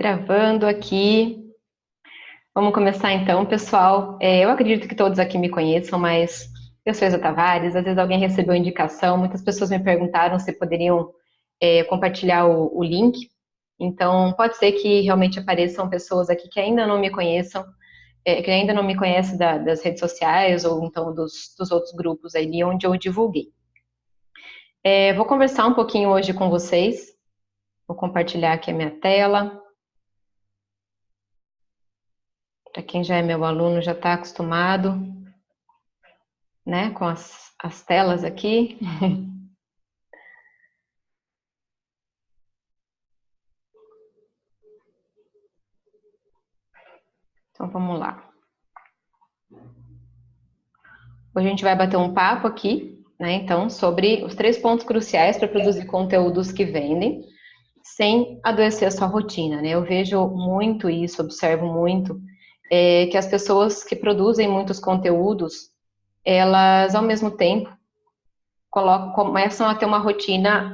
Gravando aqui. Vamos começar então, pessoal. Eu acredito que todos aqui me conheçam, mas eu sou Isa Tavares. Às vezes alguém recebeu indicação, muitas pessoas me perguntaram se poderiam compartilhar o link. Então, pode ser que realmente apareçam pessoas aqui que ainda não me conheçam, que ainda não me conhecem das redes sociais ou então dos outros grupos aí onde eu divulguei. Vou conversar um pouquinho hoje com vocês. Vou compartilhar aqui a minha tela. Para quem já é meu aluno, já está acostumado, né, com as telas aqui. Então, vamos lá. Hoje a gente vai bater um papo aqui, né, então, sobre os 3 pontos cruciais para produzir conteúdos que vendem, sem adoecer a sua rotina, né? Eu vejo muito isso, observo muito, que as pessoas que produzem muitos conteúdos, elas, ao mesmo tempo, começam a ter uma rotina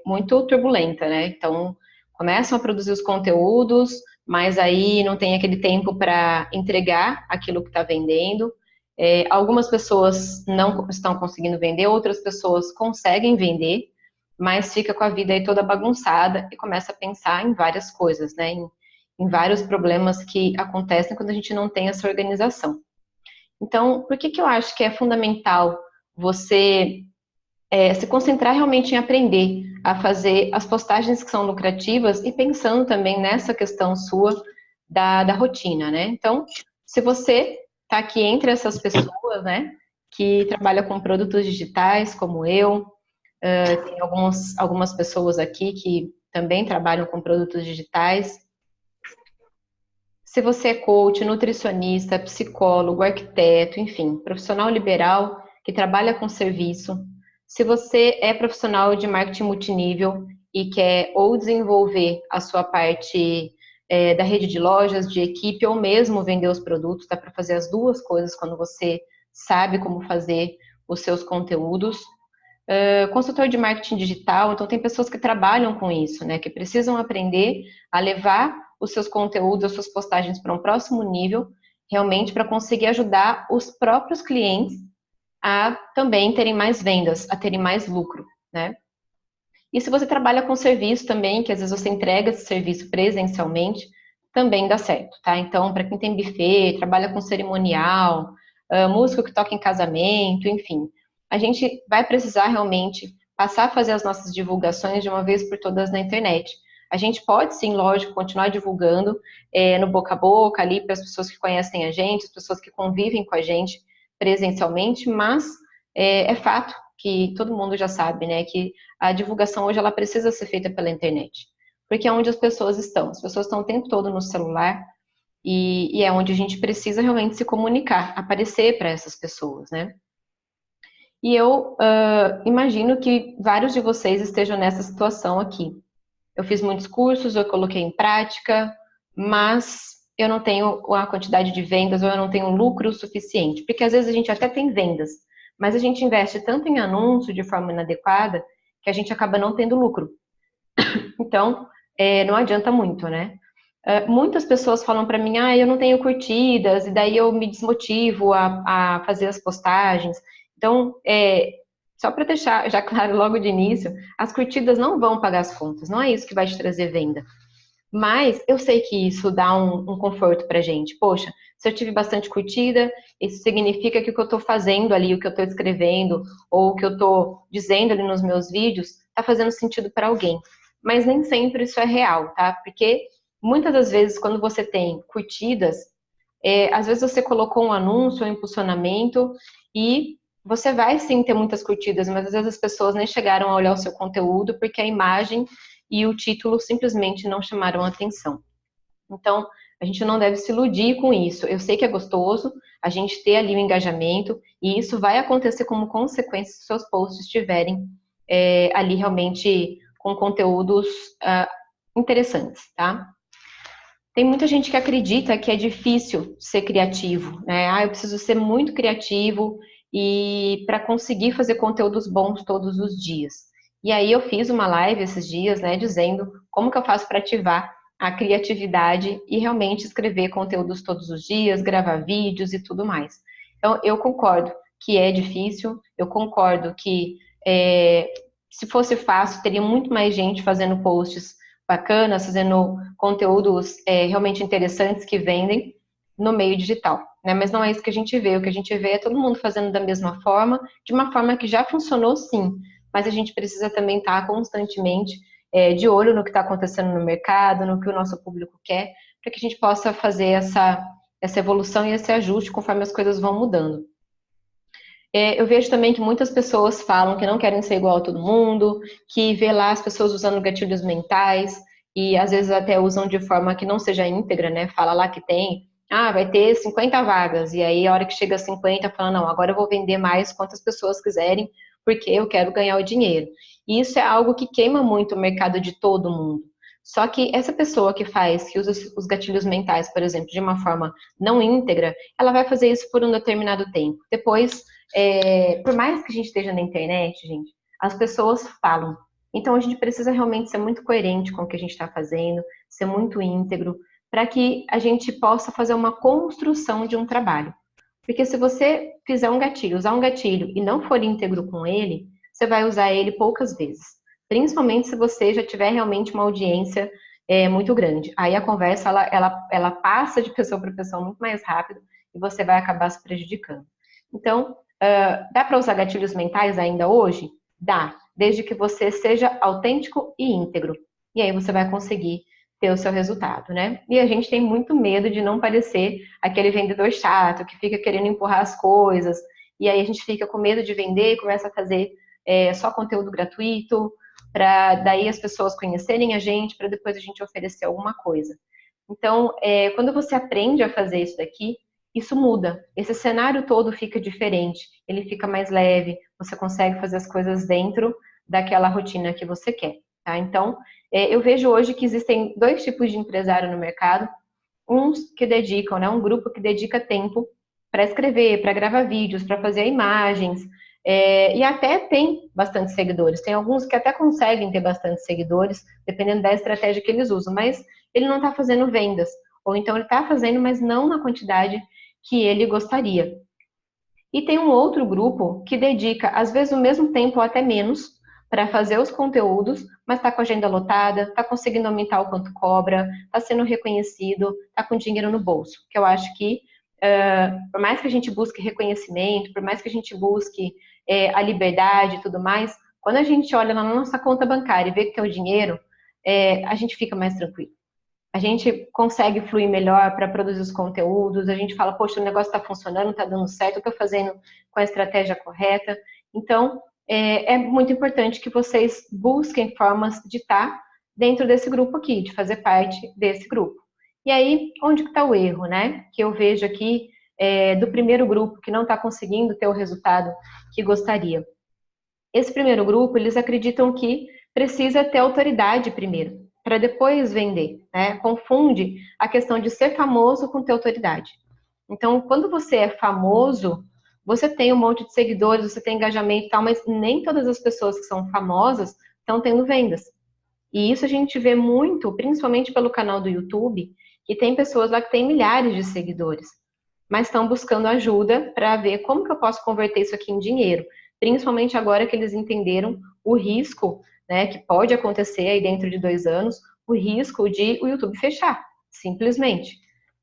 muito turbulenta, né? Então, começam a produzir os conteúdos, mas aí não tem aquele tempo para entregar aquilo que está vendendo. Algumas pessoas não estão conseguindo vender, outras pessoas conseguem vender, mas fica com a vida aí toda bagunçada e começa a pensar em várias coisas, né? Em vários problemas que acontecem quando a gente não tem essa organização. Então, por que eu acho que é fundamental você se concentrar realmente em aprender a fazer as postagens que são lucrativas e pensando também nessa questão sua da rotina, né? Então, se você está aqui entre essas pessoas, né, que trabalha com produtos digitais, como eu, tem algumas pessoas aqui que também trabalham com produtos digitais. Se você é coach, nutricionista, psicólogo, arquiteto, enfim, profissional liberal que trabalha com serviço, se você é profissional de marketing multinível e quer ou desenvolver a sua parte da rede de lojas, de equipe, ou mesmo vender os produtos, dá para fazer as duas coisas quando você sabe como fazer os seus conteúdos. Consultor de marketing digital, então tem pessoas que trabalham com isso, né, que precisam aprender a levar os seus conteúdos, as suas postagens para um próximo nível, realmente para conseguir ajudar os próprios clientes a também terem mais vendas, a terem mais lucro, né? E se você trabalha com serviço também, que às vezes você entrega esse serviço presencialmente, também dá certo, tá? Então, para quem tem buffet, trabalha com cerimonial, músico que toca em casamento, enfim, a gente vai precisar realmente passar a fazer as nossas divulgações de uma vez por todas na internet. A gente pode, sim, lógico, continuar divulgando no boca a boca, ali para as pessoas que conhecem a gente, as pessoas que convivem com a gente presencialmente, mas é fato que todo mundo já sabe, né, que a divulgação hoje ela precisa ser feita pela internet, porque é onde as pessoas estão. As pessoas estão o tempo todo no celular e é onde a gente precisa realmente se comunicar, aparecer para essas pessoas, né? E eu imagino que vários de vocês estejam nessa situação aqui. Eu fiz muitos cursos, eu coloquei em prática, mas eu não tenho a quantidade de vendas ou eu não tenho um lucro suficiente, porque às vezes a gente até tem vendas, mas a gente investe tanto em anúncio de forma inadequada que a gente acaba não tendo lucro. Então, não adianta muito, né? Muitas pessoas falam para mim, eu não tenho curtidas, e daí eu me desmotivo a fazer as postagens. Então, só para deixar já claro logo de início, as curtidas não vão pagar as contas, não é isso que vai te trazer venda. Mas eu sei que isso dá um conforto pra gente. Poxa, se eu tive bastante curtida, isso significa que o que eu estou fazendo ali, o que eu estou escrevendo, ou o que eu estou dizendo ali nos meus vídeos, está fazendo sentido para alguém. Mas nem sempre isso é real, tá? Porque muitas das vezes, quando você tem curtidas, às vezes você colocou um anúncio, um impulsionamento, e você vai sim ter muitas curtidas, mas às vezes as pessoas nem chegaram a olhar o seu conteúdo, porque a imagem e o título simplesmente não chamaram atenção. Então, a gente não deve se iludir com isso. Eu sei que é gostoso a gente ter ali o engajamento, e isso vai acontecer como consequência se seus posts estiverem ali realmente com conteúdos interessantes, tá? Tem muita gente que acredita que é difícil ser criativo, né? Eu preciso ser muito criativo e para conseguir fazer conteúdos bons todos os dias. E aí eu fiz uma live esses dias, né, dizendo como que eu faço para ativar a criatividade e realmente escrever conteúdos todos os dias, gravar vídeos e tudo mais. Então, eu concordo que é difícil, eu concordo que se fosse fácil, teria muito mais gente fazendo posts bacanas, fazendo conteúdos realmente interessantes que vendem no meio digital, né? Mas não é isso que a gente vê. O que a gente vê é todo mundo fazendo da mesma forma, de uma forma que já funcionou sim, mas a gente precisa também estar constantemente de olho no que está acontecendo no mercado, no que o nosso público quer, para que a gente possa fazer essa evolução e esse ajuste conforme as coisas vão mudando. Eu vejo também que muitas pessoas falam que não querem ser igual a todo mundo, que vê lá as pessoas usando gatilhos mentais e às vezes até usam de forma que não seja íntegra, né? Fala lá que vai ter 50 vagas, e aí a hora que chega a 50, fala, não, agora eu vou vender mais quantas pessoas quiserem, porque eu quero ganhar o dinheiro. E isso é algo que queima muito o mercado de todo mundo. Só que essa pessoa que usa os gatilhos mentais, por exemplo, de uma forma não íntegra, ela vai fazer isso por um determinado tempo. Depois, por mais que a gente esteja na internet, gente, as pessoas falam. Então a gente precisa realmente ser muito coerente com o que a gente está fazendo, ser muito íntegro, para que a gente possa fazer uma construção de um trabalho. Porque se você fizer um gatilho, usar um gatilho e não for íntegro com ele, você vai usar ele poucas vezes. Principalmente se você já tiver realmente uma audiência muito grande. Aí a conversa, ela passa de pessoa para pessoa muito mais rápido e você vai acabar se prejudicando. Então, dá para usar gatilhos mentais ainda hoje? Dá, desde que você seja autêntico e íntegro. E aí você vai conseguir ter o seu resultado, né? E a gente tem muito medo de não parecer aquele vendedor chato que fica querendo empurrar as coisas, e aí a gente fica com medo de vender e começa a fazer só conteúdo gratuito, para daí as pessoas conhecerem a gente, para depois a gente oferecer alguma coisa. Então, quando você aprende a fazer isso daqui, isso muda. Esse cenário todo fica diferente, ele fica mais leve, você consegue fazer as coisas dentro daquela rotina que você quer, tá? Então, eu vejo hoje que existem dois tipos de empresário no mercado, uns que dedicam, né, um grupo que dedica tempo para escrever, para gravar vídeos, para fazer imagens, e até tem bastante seguidores. Tem alguns que até conseguem ter bastante seguidores, dependendo da estratégia que eles usam, mas ele não está fazendo vendas, ou então ele está fazendo, mas não na quantidade que ele gostaria. E tem um outro grupo que dedica, às vezes, o mesmo tempo ou até menos para fazer os conteúdos, mas está com a agenda lotada, está conseguindo aumentar o quanto cobra, está sendo reconhecido, está com dinheiro no bolso. Que eu acho que, por mais que a gente busque reconhecimento, por mais que a gente busque a liberdade e tudo mais, quando a gente olha na nossa conta bancária e vê que tem o dinheiro, a gente fica mais tranquilo. A gente consegue fluir melhor para produzir os conteúdos, a gente fala, poxa, o negócio está funcionando, está dando certo, eu estou fazendo com a estratégia correta. Então, é muito importante que vocês busquem formas de estar dentro desse grupo aqui, de fazer parte desse grupo. E aí, onde que está o erro, né? Que eu vejo aqui do primeiro grupo que não está conseguindo ter o resultado que gostaria. Esse primeiro grupo, eles acreditam que precisa ter autoridade primeiro, para depois vender, né? Confunde a questão de ser famoso com ter autoridade. Então, quando você é famoso, você tem um monte de seguidores, você tem engajamento e tal, mas nem todas as pessoas que são famosas estão tendo vendas. E isso a gente vê muito, principalmente pelo canal do YouTube, que tem pessoas lá que têm milhares de seguidores, mas estão buscando ajuda para ver como que eu posso converter isso aqui em dinheiro. Principalmente agora que eles entenderam o risco, né, que pode acontecer aí dentro de 2 anos, o risco de o YouTube fechar, simplesmente.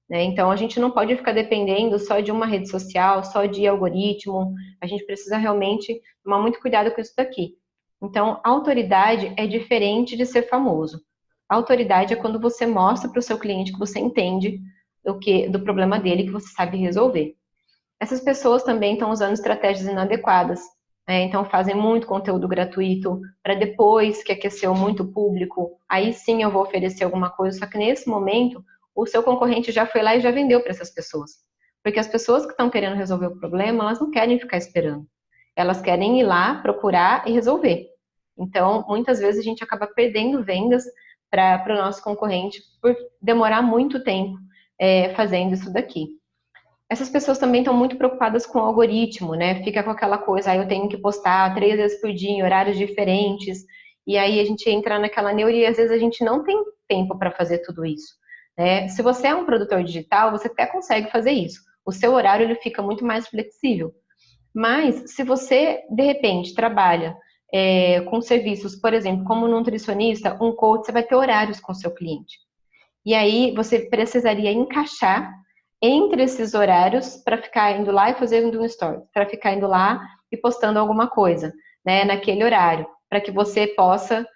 Né? Então, a gente não pode ficar dependendo só de uma rede social, só de algoritmo, a gente precisa realmente tomar muito cuidado com isso daqui. Então, autoridade é diferente de ser famoso. A autoridade é quando você mostra para o seu cliente que você entende do problema dele, que você sabe resolver. Essas pessoas também estão usando estratégias inadequadas. Então, fazem muito conteúdo gratuito para depois que aqueceu muito o público, aí sim eu vou oferecer alguma coisa, só que nesse momento o seu concorrente já foi lá e já vendeu para essas pessoas. Porque as pessoas que estão querendo resolver o problema, elas não querem ficar esperando. Elas querem ir lá, procurar e resolver. Então, muitas vezes a gente acaba perdendo vendas para o nosso concorrente por demorar muito tempo fazendo isso daqui. Essas pessoas também estão muito preocupadas com o algoritmo, né? Fica com aquela coisa, eu tenho que postar 3 vezes por dia em horários diferentes, e aí a gente entra naquela neura e às vezes a gente não tem tempo para fazer tudo isso, né? Se você é um produtor digital, você até consegue fazer isso. O seu horário ele fica muito mais flexível. Mas se você, de repente, trabalha com serviços, por exemplo, como nutricionista, um coach, você vai ter horários com o seu cliente. E aí você precisaria encaixar entre esses horários para ficar indo lá e fazendo um story, para ficar indo lá e postando alguma coisa, né, naquele horário, para que você possa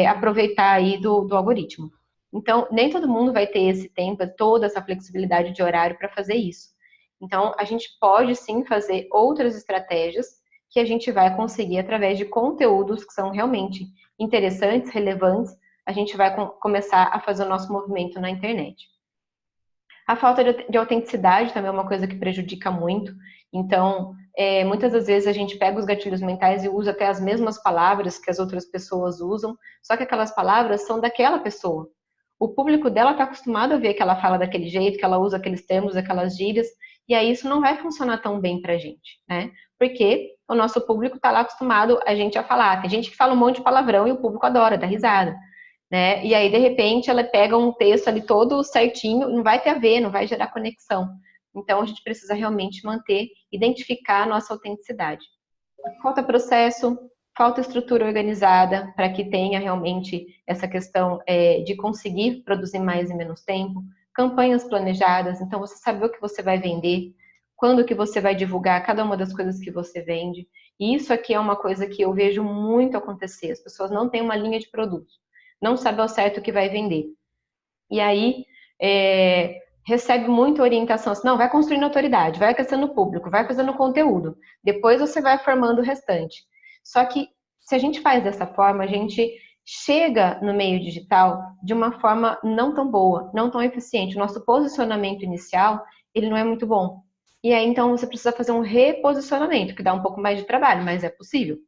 aproveitar aí do algoritmo. Então, nem todo mundo vai ter esse tempo, toda essa flexibilidade de horário para fazer isso. Então, a gente pode sim fazer outras estratégias que a gente vai conseguir através de conteúdos que são realmente interessantes, relevantes, a gente vai começar a fazer o nosso movimento na internet. A falta de autenticidade também é uma coisa que prejudica muito. Então, muitas das vezes a gente pega os gatilhos mentais e usa até as mesmas palavras que as outras pessoas usam, só que aquelas palavras são daquela pessoa. O público dela está acostumado a ver que ela fala daquele jeito, que ela usa aqueles termos, aquelas gírias, e aí isso não vai funcionar tão bem pra gente, né? Porque o nosso público está lá acostumado a gente a falar. Tem gente que fala um monte de palavrão e o público adora, dá risada, né? E aí, de repente, ela pega um texto ali todo certinho, não vai ter a ver, não vai gerar conexão. Então, a gente precisa realmente manter, identificar a nossa autenticidade. Falta processo, falta estrutura organizada para que tenha realmente essa questão de conseguir produzir mais em menos tempo, campanhas planejadas, então você sabe o que você vai vender, quando que você vai divulgar cada uma das coisas que você vende. E isso aqui é uma coisa que eu vejo muito acontecer. As pessoas não têm uma linha de produtos, não sabem ao certo o que vai vender. E aí, recebe muita orientação, assim, não, vai construindo autoridade, vai aquecendo o público, vai fazendo conteúdo, depois você vai formando o restante. Só que, se a gente faz dessa forma, a gente chega no meio digital de uma forma não tão boa, não tão eficiente. O nosso posicionamento inicial, ele não é muito bom. E aí, então, você precisa fazer um reposicionamento, que dá um pouco mais de trabalho, mas é possível,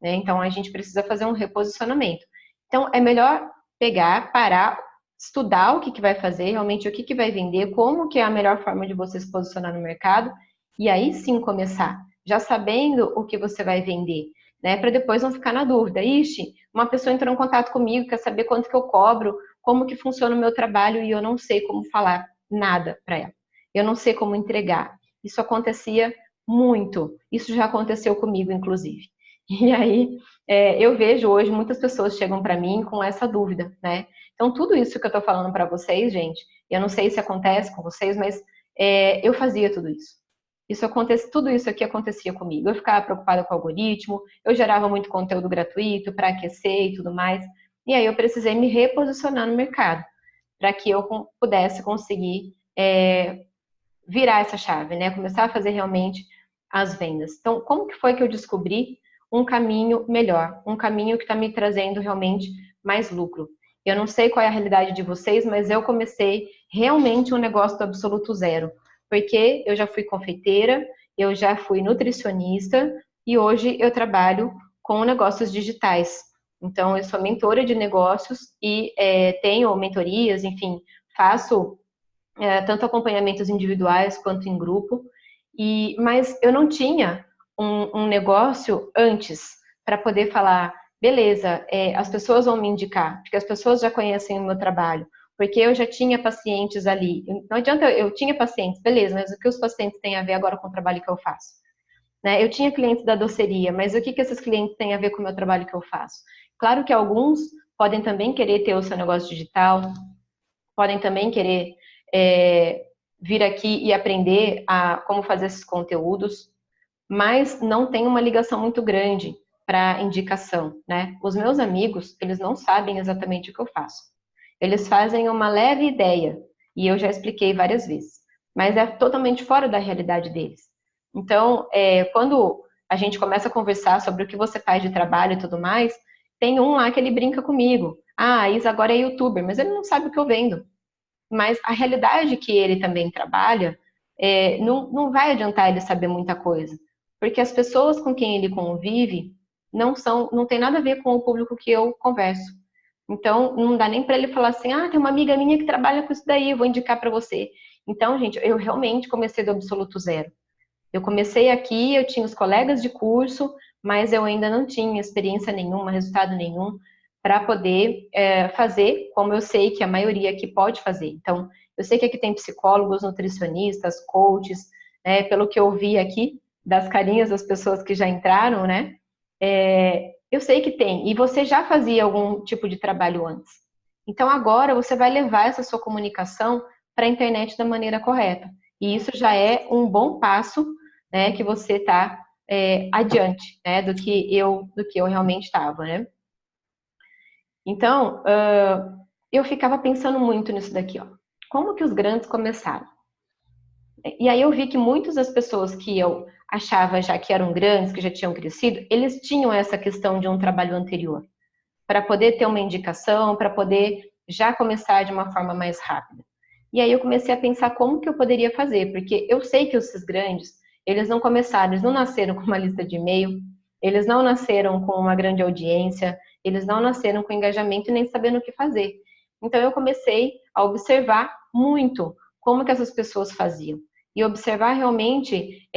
né? Então, a gente precisa fazer um reposicionamento. Então, é melhor pegar, parar, estudar o que vai fazer, realmente o que vai vender, como que é a melhor forma de você se posicionar no mercado, e aí sim começar, já sabendo o que você vai vender, né? Para depois não ficar na dúvida. Ixi, uma pessoa entrou em contato comigo, quer saber quanto que eu cobro, como que funciona o meu trabalho, e eu não sei como falar nada para ela. Eu não sei como entregar. Isso acontecia muito. Isso já aconteceu comigo, inclusive. E aí, eu vejo hoje muitas pessoas chegam para mim com essa dúvida, né? Então, tudo isso que eu estou falando para vocês, gente, eu não sei se acontece com vocês, mas eu fazia tudo isso. Tudo isso aqui acontecia comigo. Eu ficava preocupada com o algoritmo, eu gerava muito conteúdo gratuito para aquecer e tudo mais. E aí eu precisei me reposicionar no mercado para que eu pudesse conseguir virar essa chave, né? Começar a fazer realmente as vendas. Então, como que foi que eu descobri um caminho melhor, um caminho que está me trazendo realmente mais lucro? Eu não sei qual é a realidade de vocês, mas eu comecei realmente um negócio do absoluto zero, porque eu já fui confeiteira, eu já fui nutricionista e hoje eu trabalho com negócios digitais. Então, eu sou mentora de negócios e tenho mentorias, enfim, faço tanto acompanhamentos individuais quanto em grupo, mas eu não tinha um negócio antes para poder falar, beleza, as pessoas vão me indicar, porque as pessoas já conhecem o meu trabalho, porque eu já tinha pacientes ali. Não adianta, eu tinha pacientes, beleza, mas o que os pacientes têm a ver agora com o trabalho que eu faço? Né? Eu tinha clientes da doceria, mas o que esses clientes têm a ver com o meu trabalho que eu faço? Claro que alguns podem também querer ter o seu negócio digital, podem também querer vir aqui e aprender como fazer esses conteúdos, mas não tem uma ligação muito grande para indicação, né? Os meus amigos, eles não sabem exatamente o que eu faço. Eles fazem uma leve ideia, e eu já expliquei várias vezes, mas é totalmente fora da realidade deles. Então, quando a gente começa a conversar sobre o que você faz de trabalho e tudo mais, tem um lá que ele brinca comigo. Ah, a Isa agora é youtuber, mas ele não sabe o que eu vendo. Mas a realidade que ele também trabalha, não vai adiantar ele saber muita coisa, porque as pessoas com quem ele convive não tem nada a ver com o público que eu converso. Então, não dá nem para ele falar assim, tem uma amiga minha que trabalha com isso daí, eu vou indicar para você. Então, gente, eu realmente comecei do absoluto zero. Eu comecei aqui, eu tinha os colegas de curso, mas eu ainda não tinha experiência nenhuma, resultado nenhum. para poder fazer como eu sei que a maioria aqui pode fazer. Então, eu sei que aqui tem psicólogos, nutricionistas, coaches, né, pelo que eu vi aqui, das carinhas das pessoas que já entraram, né? Eu sei que tem, e você já fazia algum tipo de trabalho antes. Então, agora você vai levar essa sua comunicação para a internet da maneira correta. E isso já é um bom passo, né, que você está adiante, né, do que eu realmente estava, né? Então, eu ficava pensando muito nisso daqui, ó. Como que os grandes começaram? E aí eu vi que muitas das pessoas que eu achava já que eram grandes, que já tinham crescido, eles tinham essa questão de um trabalho anterior, para poder ter uma indicação, para poder já começar de uma forma mais rápida. E aí eu comecei a pensar como que eu poderia fazer, porque eu sei que esses grandes, eles não começaram, eles não nasceram com uma lista de e-mail, eles não nasceram com uma grande audiência, eles não nasceram com engajamento e nem sabendo o que fazer. Então eu comecei a observar muito como que essas pessoas faziam. E observar realmente,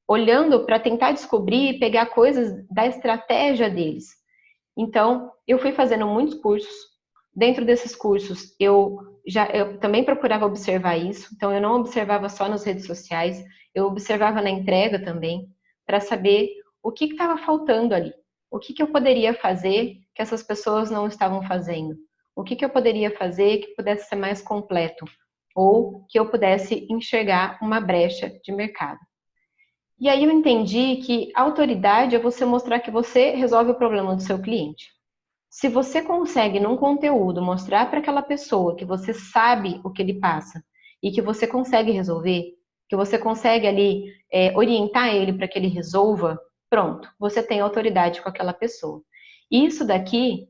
olhando para tentar descobrir e pegar coisas da estratégia deles. Então, eu fui fazendo muitos cursos. Dentro desses cursos, eu também procurava observar isso. Então, eu não observava só nas redes sociais, eu observava na entrega também, para saber o que estava faltando ali. O que eu poderia fazer que essas pessoas não estavam fazendo? O que eu poderia fazer que pudesse ser mais completo? Ou que eu pudesse enxergar uma brecha de mercado. E aí eu entendi que a autoridade é você mostrar que você resolve o problema do seu cliente. Se você consegue, num conteúdo, mostrar para aquela pessoa que você sabe o que ele passa e que você consegue resolver, que você consegue ali orientar ele para que ele resolva, pronto, você tem autoridade com aquela pessoa. Isso daqui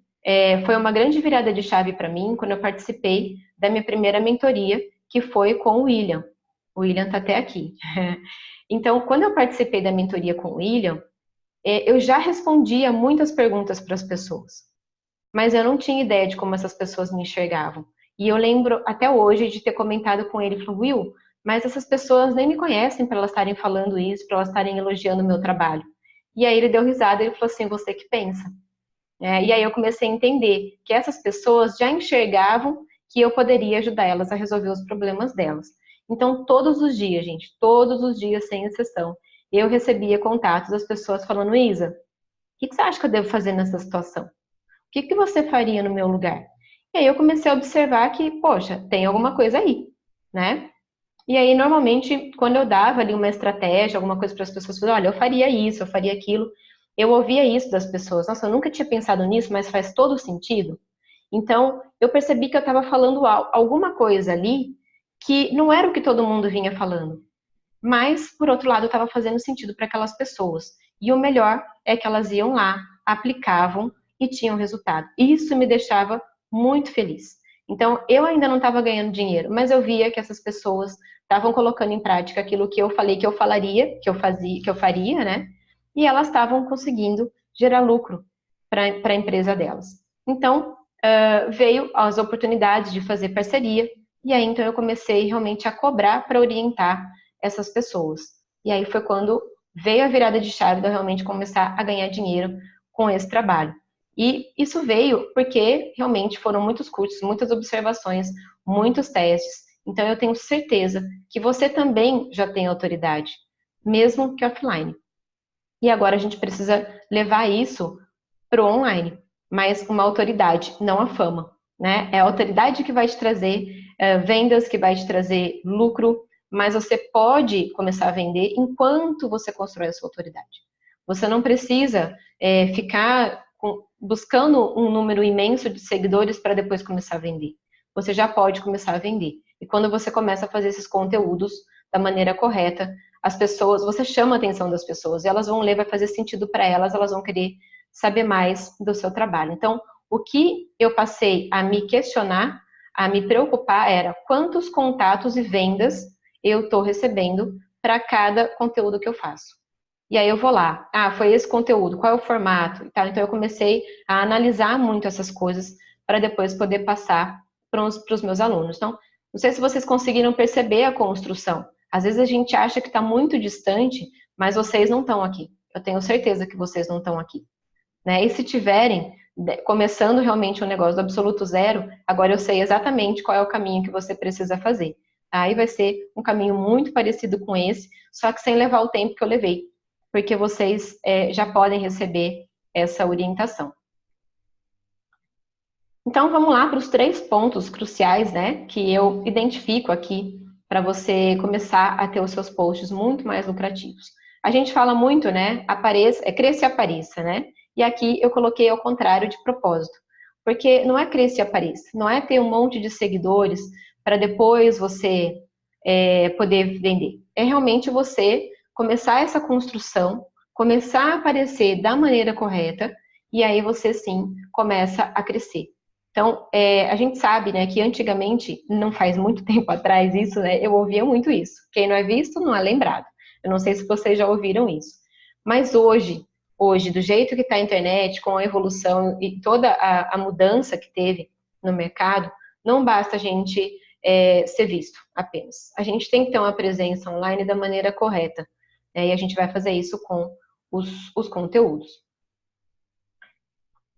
foi uma grande virada de chave para mim quando eu participei da minha primeira mentoria, que foi com o William. O William está até aqui. Então, quando eu participei da mentoria com o William, eu já respondia muitas perguntas para as pessoas, mas eu não tinha ideia de como essas pessoas me enxergavam. E eu lembro até hoje de ter comentado com ele, falou, Will, mas essas pessoas nem me conhecem para elas estarem falando isso, para elas estarem elogiando o meu trabalho. E aí ele deu risada e ele falou assim, você que pensa. E aí eu comecei a entender que essas pessoas já enxergavam que eu poderia ajudar elas a resolver os problemas delas. Então, todos os dias, gente, todos os dias, sem exceção, eu recebia contatos das pessoas falando, Isa, o que você acha que eu devo fazer nessa situação? O que você faria no meu lugar? E aí eu comecei a observar que, poxa, tem alguma coisa aí, né? E aí, normalmente, quando eu dava ali uma estratégia, alguma coisa para as pessoas, olha, eu faria isso, eu faria aquilo, eu ouvia isso das pessoas. Nossa, eu nunca tinha pensado nisso, mas faz todo sentido. Então, eu percebi que eu estava falando alguma coisa ali que não era o que todo mundo vinha falando. Mas, por outro lado, estava fazendo sentido para aquelas pessoas. E o melhor é que elas iam lá, aplicavam e tinham resultado. Isso me deixava muito feliz. Então, eu ainda não estava ganhando dinheiro, mas eu via que essas pessoas estavam colocando em prática aquilo que eu falei que eu falaria, que eu faria, né? E elas estavam conseguindo gerar lucro para a empresa delas. Então, veio as oportunidades de fazer parceria, e aí então eu comecei realmente a cobrar para orientar essas pessoas. E aí foi quando veio a virada de chave de eu realmente começar a ganhar dinheiro com esse trabalho. E isso veio porque realmente foram muitos cursos, muitas observações, muitos testes. Então eu tenho certeza que você também já tem autoridade, mesmo que offline. E agora a gente precisa levar isso para o online, mas uma autoridade, não a fama, né? É a autoridade que vai te trazer vendas, que vai te trazer lucro, mas você pode começar a vender enquanto você constrói a sua autoridade. Você não precisa ficar buscando um número imenso de seguidores para depois começar a vender. Você já pode começar a vender. E quando você começa a fazer esses conteúdos da maneira correta, as pessoas, você chama a atenção das pessoas, e elas vão ler, vai fazer sentido para elas, elas vão querer saber mais do seu trabalho. Então, o que eu passei a me questionar, a me preocupar era quantos contatos e vendas eu estou recebendo para cada conteúdo que eu faço. E aí eu vou lá, foi esse conteúdo, qual é o formato? Então eu comecei a analisar muito essas coisas para depois poder passar para os meus alunos. Então, não sei se vocês conseguiram perceber a construção. Às vezes a gente acha que está muito distante, mas vocês não estão aqui. Eu tenho certeza que vocês não estão aqui. Né? E se tiverem, começando realmente um negócio do absoluto zero, agora eu sei exatamente qual é o caminho que você precisa fazer. Aí vai ser um caminho muito parecido com esse, só que sem levar o tempo que eu levei, porque vocês já podem receber essa orientação. Então, vamos lá para os 3 pontos cruciais, né, que eu identifico aqui para você começar a ter os seus posts muito mais lucrativos. A gente fala muito, né, cresça e apareça, né? E aqui eu coloquei ao contrário de propósito, porque não é cresça e apareça, não é ter um monte de seguidores para depois você poder vender. É realmente você começar essa construção, começar a aparecer da maneira correta, e aí você sim começa a crescer. Então, a gente sabe, né, que antigamente, não faz muito tempo atrás isso, né, eu ouvia muito isso. Quem não é visto, não é lembrado. Eu não sei se vocês já ouviram isso. Mas hoje, do jeito que está a internet, com a evolução e toda a mudança que teve no mercado, não basta a gente ser visto apenas. A gente tem que ter uma presença online da maneira correta. E a gente vai fazer isso com os conteúdos.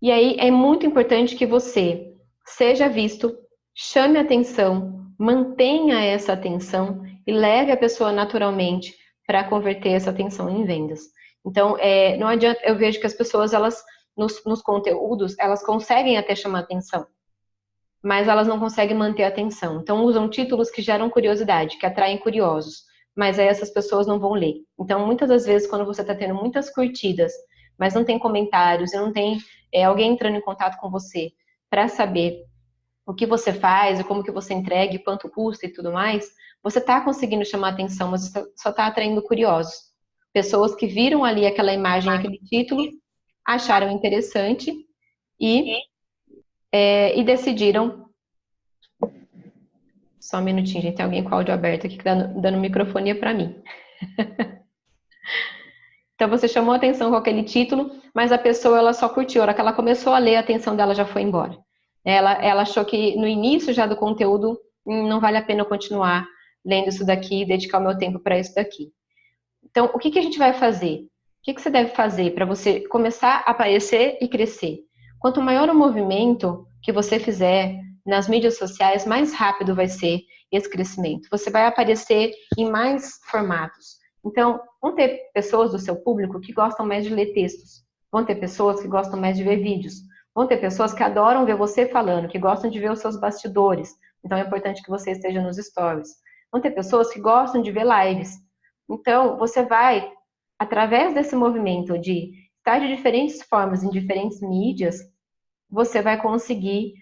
E aí é muito importante que você seja visto, chame atenção, mantenha essa atenção e leve a pessoa naturalmente para converter essa atenção em vendas. Então, não adianta, eu vejo que as pessoas, elas, nos conteúdos, elas conseguem até chamar atenção, mas elas não conseguem manter a atenção. Então, usam títulos que geram curiosidade, que atraem curiosos, mas aí essas pessoas não vão ler. Então, muitas das vezes, quando você está tendo muitas curtidas, mas não tem comentários e não tem alguém entrando em contato com você para saber o que você faz, como que você entrega, quanto custa e tudo mais, você está conseguindo chamar atenção, mas você só está atraindo curiosos. Pessoas que viram ali aquela imagem, aquele título, acharam interessante e decidiram. Só um minutinho, gente, tem alguém com o áudio aberto aqui dando microfonia para mim. Então você chamou atenção com aquele título, mas a pessoa ela só curtiu. A hora que ela começou a ler, a atenção dela já foi embora. Ela achou que no início já do conteúdo não vale a pena eu continuar lendo isso daqui, dedicar o meu tempo para isso daqui. Então, o que a gente vai fazer? O que você deve fazer para você começar a aparecer e crescer? Quanto maior o movimento que você fizer nas mídias sociais, mais rápido vai ser esse crescimento. Você vai aparecer em mais formatos. Então, vão ter pessoas do seu público que gostam mais de ler textos. Vão ter pessoas que gostam mais de ver vídeos. Vão ter pessoas que adoram ver você falando, que gostam de ver os seus bastidores. Então, é importante que você esteja nos stories. Vão ter pessoas que gostam de ver lives. Então, você vai, através desse movimento de estar de diferentes formas em diferentes mídias, você vai conseguir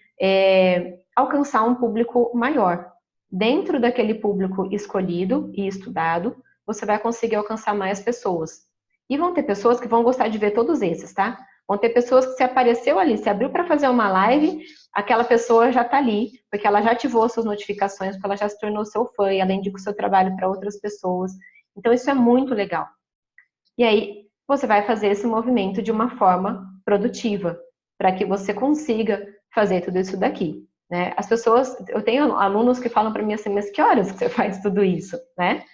alcançar um público maior. Dentro daquele público escolhido e estudado, você vai conseguir alcançar mais pessoas. E vão ter pessoas que vão gostar de ver todos esses, tá? Vão ter pessoas que se apareceu ali, se abriu para fazer uma live, aquela pessoa já está ali, porque ela já ativou suas notificações, porque ela já se tornou seu fã e ela indica o seu trabalho para outras pessoas. Então, isso é muito legal. E aí, você vai fazer esse movimento de uma forma produtiva, para que você consiga fazer tudo isso daqui, né? As pessoas, eu tenho alunos que falam para mim assim, mas que horas que você faz tudo isso, né?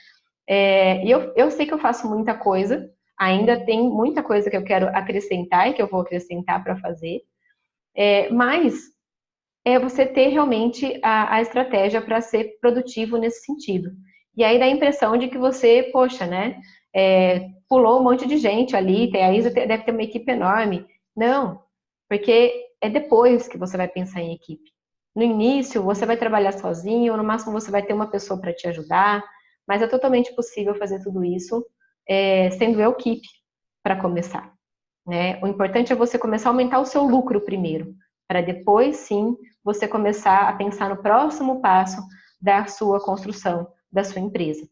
E eu sei que eu faço muita coisa, ainda tem muita coisa que eu quero acrescentar e que eu vou acrescentar para fazer, mas é você ter realmente a estratégia para ser produtivo nesse sentido. E aí dá a impressão de que você, poxa, né, pulou um monte de gente ali, a Isa deve ter uma equipe enorme. Não, porque é depois que você vai pensar em equipe. No início, você vai trabalhar sozinho, ou no máximo você vai ter uma pessoa para te ajudar, mas é totalmente possível fazer tudo isso sendo eu equipe para começar. Né? O importante é você começar a aumentar o seu lucro primeiro, para depois sim você começar a pensar no próximo passo da sua construção, da sua empresa.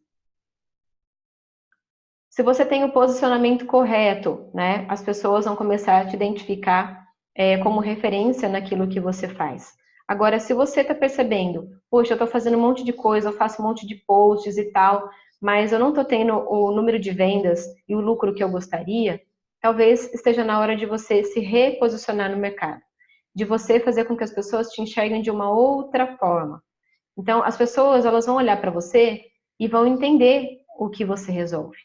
Se você tem o posicionamento correto, né, as pessoas vão começar a te identificar como referência naquilo que você faz. Agora, se você está percebendo, poxa, eu estou fazendo um monte de coisa, eu faço um monte de posts e tal, mas eu não estou tendo o número de vendas e o lucro que eu gostaria, talvez esteja na hora de você se reposicionar no mercado, de você fazer com que as pessoas te enxerguem de uma outra forma. Então, as pessoas elas vão olhar para você e vão entender o que você resolve.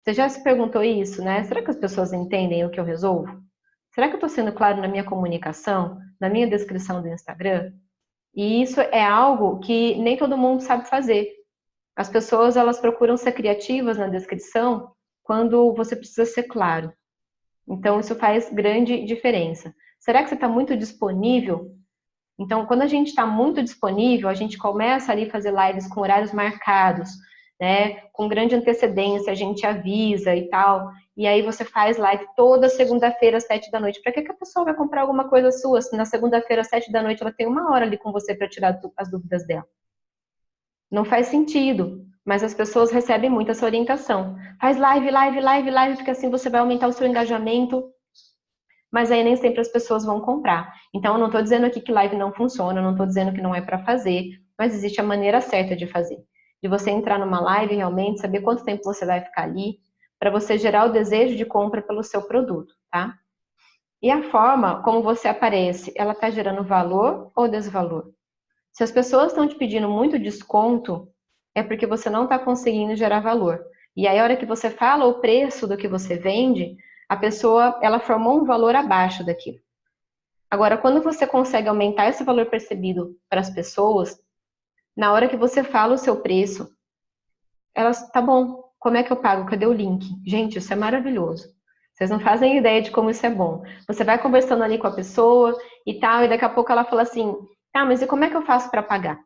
Você já se perguntou isso, né? Será que as pessoas entendem o que eu resolvo? Será que eu estou sendo claro na minha comunicação, na minha descrição do Instagram? E isso é algo que nem todo mundo sabe fazer. As pessoas, elas procuram ser criativas na descrição quando você precisa ser claro. Então, isso faz grande diferença. Será que você está muito disponível? Então, quando a gente está muito disponível, a gente começa ali a fazer lives com horários marcados, né? Com grande antecedência, a gente avisa e tal. E aí você faz live toda segunda-feira às 7 da noite. Para que a pessoa vai comprar alguma coisa sua se na segunda-feira às 7 da noite ela tem 1 hora ali com você para tirar as dúvidas dela? Não faz sentido. Mas as pessoas recebem muito essa orientação. Faz live, live, live, live, porque assim você vai aumentar o seu engajamento, mas aí nem sempre as pessoas vão comprar. Então, eu não estou dizendo aqui que live não funciona, eu não estou dizendo que não é para fazer, mas existe a maneira certa de fazer. De você entrar numa live realmente, saber quanto tempo você vai ficar ali, para você gerar o desejo de compra pelo seu produto, tá? E a forma como você aparece, ela está gerando valor ou desvalor? Se as pessoas estão te pedindo muito desconto, é porque você não está conseguindo gerar valor. E aí, a hora que você fala o preço do que você vende, a pessoa, ela formou um valor abaixo daquilo. Agora, quando você consegue aumentar esse valor percebido para as pessoas, na hora que você fala o seu preço, elas, tá bom, como é que eu pago? Cadê o link? Gente, isso é maravilhoso. Vocês não fazem ideia de como isso é bom. Você vai conversando ali com a pessoa e tal, e daqui a pouco ela fala assim, tá, mas e como é que eu faço para pagar?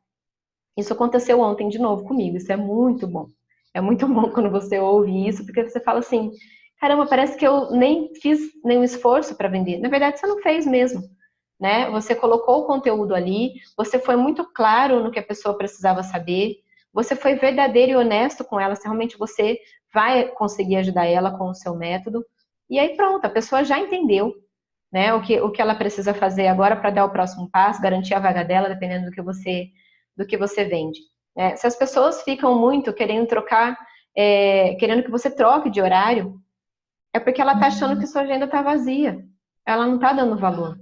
Isso aconteceu ontem de novo comigo, isso é muito bom. É muito bom quando você ouve isso, porque você fala assim, caramba, parece que eu nem fiz nenhum esforço para vender. Na verdade, você não fez mesmo, né? Você colocou o conteúdo ali, você foi muito claro no que a pessoa precisava saber, você foi verdadeiro e honesto com ela, se realmente você vai conseguir ajudar ela com o seu método. E aí pronto, a pessoa já entendeu, né, o que ela precisa fazer agora para dar o próximo passo, garantir a vaga dela, dependendo do que você vende. Se as pessoas ficam muito querendo trocar, querendo que você troque de horário, é porque ela está achando que sua agenda está vazia. Ela não está dando valor.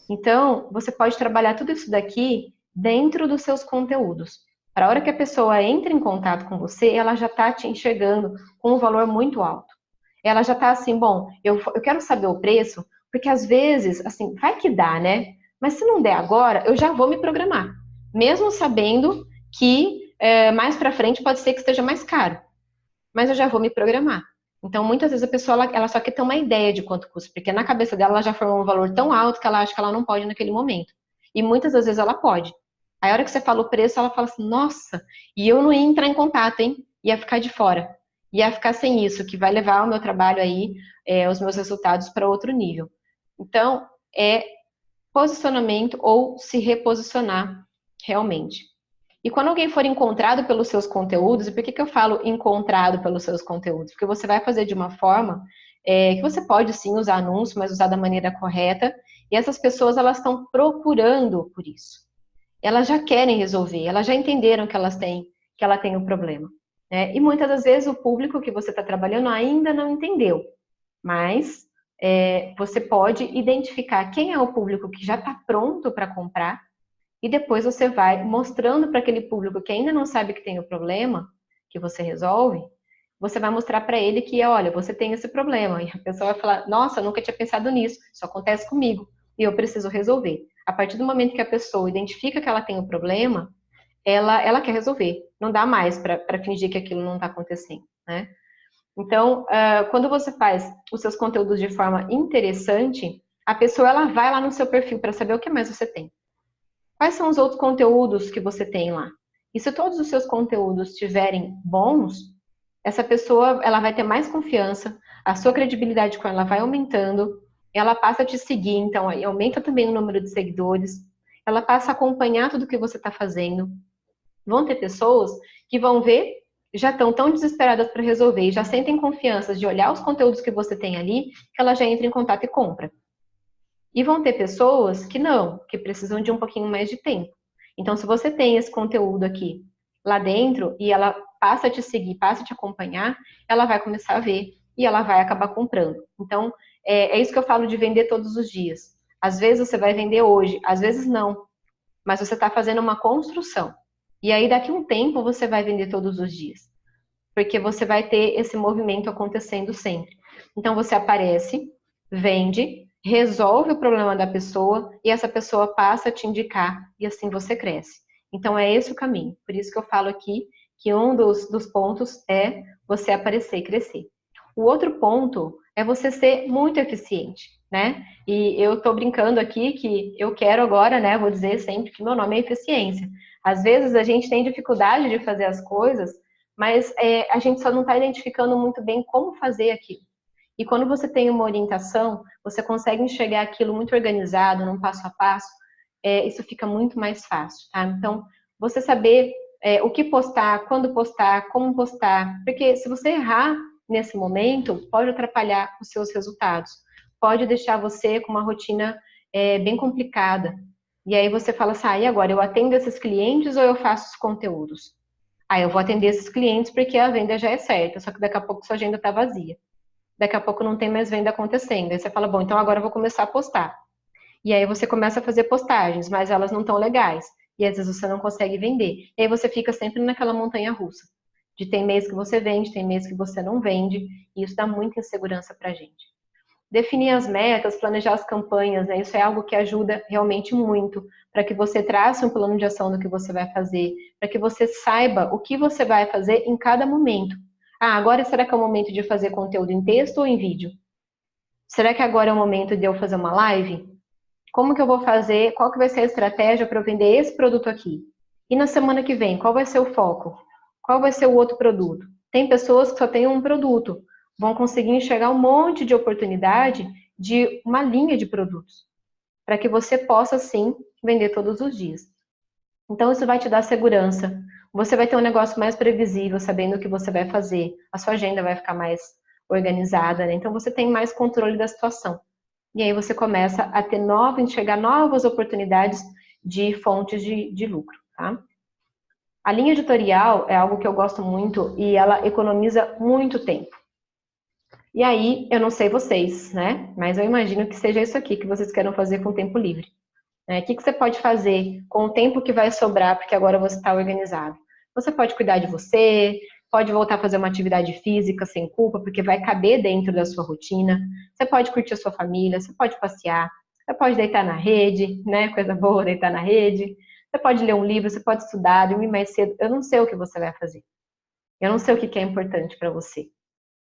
Então, você pode trabalhar tudo isso daqui dentro dos seus conteúdos. Para a hora que a pessoa entra em contato com você, ela já está te enxergando com um valor muito alto. Ela já está assim, bom, eu quero saber o preço, porque às vezes, assim, vai que dá, né? Mas se não der agora, eu já vou me programar. Mesmo sabendo que mais para frente pode ser que esteja mais caro. Mas eu já vou me programar. Então, muitas vezes a pessoa ela só quer ter uma ideia de quanto custa, porque na cabeça dela ela já formou um valor tão alto que ela acha que ela não pode naquele momento. E muitas das vezes ela pode. Aí, a hora que você fala o preço, ela fala assim: nossa, e eu não ia entrar em contato, hein? Ia ficar de fora. Ia ficar sem isso, que vai levar o meu trabalho aí, os meus resultados para outro nível. Então, é posicionamento ou se reposicionar realmente. E quando alguém for encontrado pelos seus conteúdos, e por que eu falo encontrado pelos seus conteúdos? Porque você vai fazer de uma forma que você pode sim usar anúncio, mas usar da maneira correta, e essas pessoas elas estão procurando por isso. Elas já querem resolver, elas já entenderam que ela tem um problema. Né? E muitas das vezes o público que você está trabalhando ainda não entendeu, mas você pode identificar quem é o público que já está pronto para comprar. E depois você vai mostrando para aquele público que ainda não sabe que tem o problema, que você resolve, você vai mostrar para ele que, olha, você tem esse problema. E a pessoa vai falar, nossa, eu nunca tinha pensado nisso, isso acontece comigo e eu preciso resolver. A partir do momento que a pessoa identifica que ela tem o problema, ela quer resolver. Não dá mais para fingir que aquilo não está acontecendo, né? Então, quando você faz os seus conteúdos de forma interessante, a pessoa ela vai lá no seu perfil para saber o que mais você tem. Quais são os outros conteúdos que você tem lá? E se todos os seus conteúdos estiverem bons, essa pessoa ela vai ter mais confiança, a sua credibilidade com ela vai aumentando, ela passa a te seguir, então aí aumenta também o número de seguidores, ela passa a acompanhar tudo que você está fazendo. Vão ter pessoas que vão ver, já estão tão desesperadas para resolver e já sentem confiança de olhar os conteúdos que você tem ali, que ela já entra em contato e compra. E vão ter pessoas que não, que precisam de um pouquinho mais de tempo. Então, se você tem esse conteúdo aqui lá dentro e ela passa a te seguir, passa a te acompanhar, ela vai começar a ver e ela vai acabar comprando. Então, é isso que eu falo de vender todos os dias. Às vezes você vai vender hoje, às vezes não. Mas você está fazendo uma construção. E aí, daqui a um tempo, você vai vender todos os dias. Porque você vai ter esse movimento acontecendo sempre. Então, você aparece, vende, resolve o problema da pessoa e essa pessoa passa a te indicar e assim você cresce. Então é esse o caminho. Por isso que eu falo aqui que um dos pontos é você aparecer e crescer. O outro ponto é você ser muito eficiente, né? E eu tô brincando aqui que eu quero agora, né? Vou dizer sempre que meu nome é eficiência. Às vezes a gente tem dificuldade de fazer as coisas, mas a gente só não está identificando muito bem como fazer aquilo. E quando você tem uma orientação, você consegue enxergar aquilo muito organizado, num passo a passo, isso fica muito mais fácil, tá? Então, você saber o que postar, quando postar, como postar, porque se você errar nesse momento, pode atrapalhar os seus resultados, pode deixar você com uma rotina bem complicada. E aí você fala assim, e agora, eu atendo esses clientes ou eu faço os conteúdos? Eu vou atender esses clientes porque a venda já é certa, só que daqui a pouco sua agenda está vazia. Daqui a pouco não tem mais venda acontecendo. Aí você fala, bom, então agora eu vou começar a postar. E aí você começa a fazer postagens, mas elas não estão legais. E às vezes você não consegue vender. E aí você fica sempre naquela montanha russa. De tem mês que você vende, tem mês que você não vende. E isso dá muita insegurança pra gente. Definir as metas, planejar as campanhas, né? Isso é algo que ajuda realmente muito para que você trace um plano de ação do que você vai fazer, para que você saiba o que você vai fazer em cada momento. Agora será que é o momento de fazer conteúdo em texto ou em vídeo? Será que agora é o momento de eu fazer uma live? Como que eu vou fazer? Qual que vai ser a estratégia para eu vender esse produto aqui? E na semana que vem, qual vai ser o foco? Qual vai ser o outro produto? Tem pessoas que só têm um produto, vão conseguir enxergar um monte de oportunidade de uma linha de produtos, para que você possa, sim, vender todos os dias. Então, isso vai te dar segurança. Você vai ter um negócio mais previsível, sabendo o que você vai fazer. A sua agenda vai ficar mais organizada, né? Então, você tem mais controle da situação. E aí você começa a ter enxergar novas oportunidades de fontes de lucro, tá? A linha editorial é algo que eu gosto muito e ela economiza muito tempo. E aí, eu não sei vocês, né? Mas eu imagino que seja isso aqui que vocês queiram fazer com o tempo livre. O que você pode fazer com o tempo que vai sobrar, porque agora você está organizado? Você pode cuidar de você, pode voltar a fazer uma atividade física sem culpa, porque vai caber dentro da sua rotina. Você pode curtir a sua família, você pode passear, você pode deitar na rede, né? Coisa boa, deitar na rede. Você pode ler um livro, você pode estudar, dormir mais cedo. Eu não sei o que você vai fazer. Eu não sei o que é importante para você.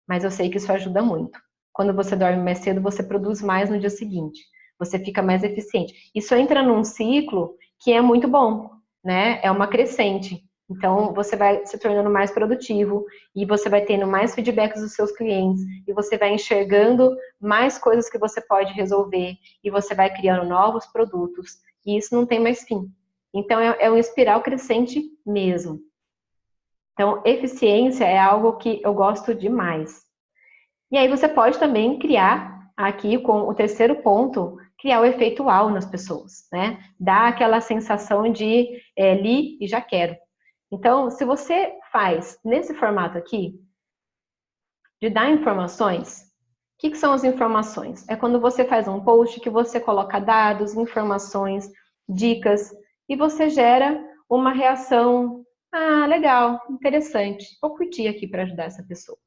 Mas eu sei que isso ajuda muito. Quando você dorme mais cedo, você produz mais no dia seguinte. Você fica mais eficiente. Isso entra num ciclo que é muito bom, né? É uma crescente. Então, você vai se tornando mais produtivo e você vai tendo mais feedbacks dos seus clientes e você vai enxergando mais coisas que você pode resolver e você vai criando novos produtos e isso não tem mais fim. Então, é uma espiral crescente mesmo. Então, eficiência é algo que eu gosto demais. E aí você pode também criar, aqui com o terceiro ponto, criar o efeito uau nas pessoas, né? Dar aquela sensação de li e já quero. Então, se você faz nesse formato aqui, de dar informações, o que são as informações? É quando você faz um post que você coloca dados, informações, dicas, e você gera uma reação. Legal, interessante. Vou curtir aqui para ajudar essa pessoa.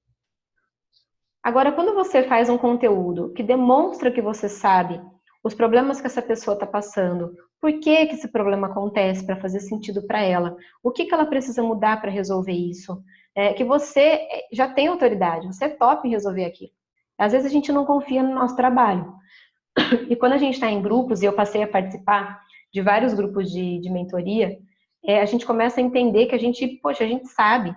Agora, quando você faz um conteúdo que demonstra que você sabe os problemas que essa pessoa está passando, por que esse problema acontece para fazer sentido para ela, o que ela precisa mudar para resolver isso, que você já tem autoridade, você é top em resolver aquilo. Às vezes a gente não confia no nosso trabalho. E quando a gente está em grupos, e eu passei a participar de vários grupos de mentoria, a gente começa a entender que a gente sabe.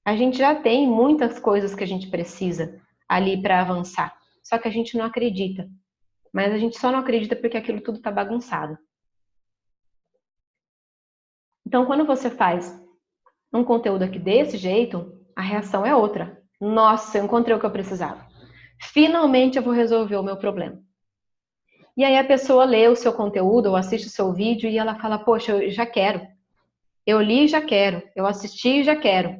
A gente já tem muitas coisas que a gente precisa ali para avançar. Só que a gente não acredita. Mas a gente só não acredita porque aquilo tudo está bagunçado. Então, quando você faz um conteúdo aqui desse jeito, a reação é outra. Nossa, eu encontrei o que eu precisava. Finalmente eu vou resolver o meu problema. E aí a pessoa lê o seu conteúdo ou assiste o seu vídeo e ela fala, poxa, eu já quero. Eu li e já quero. Eu assisti e já quero.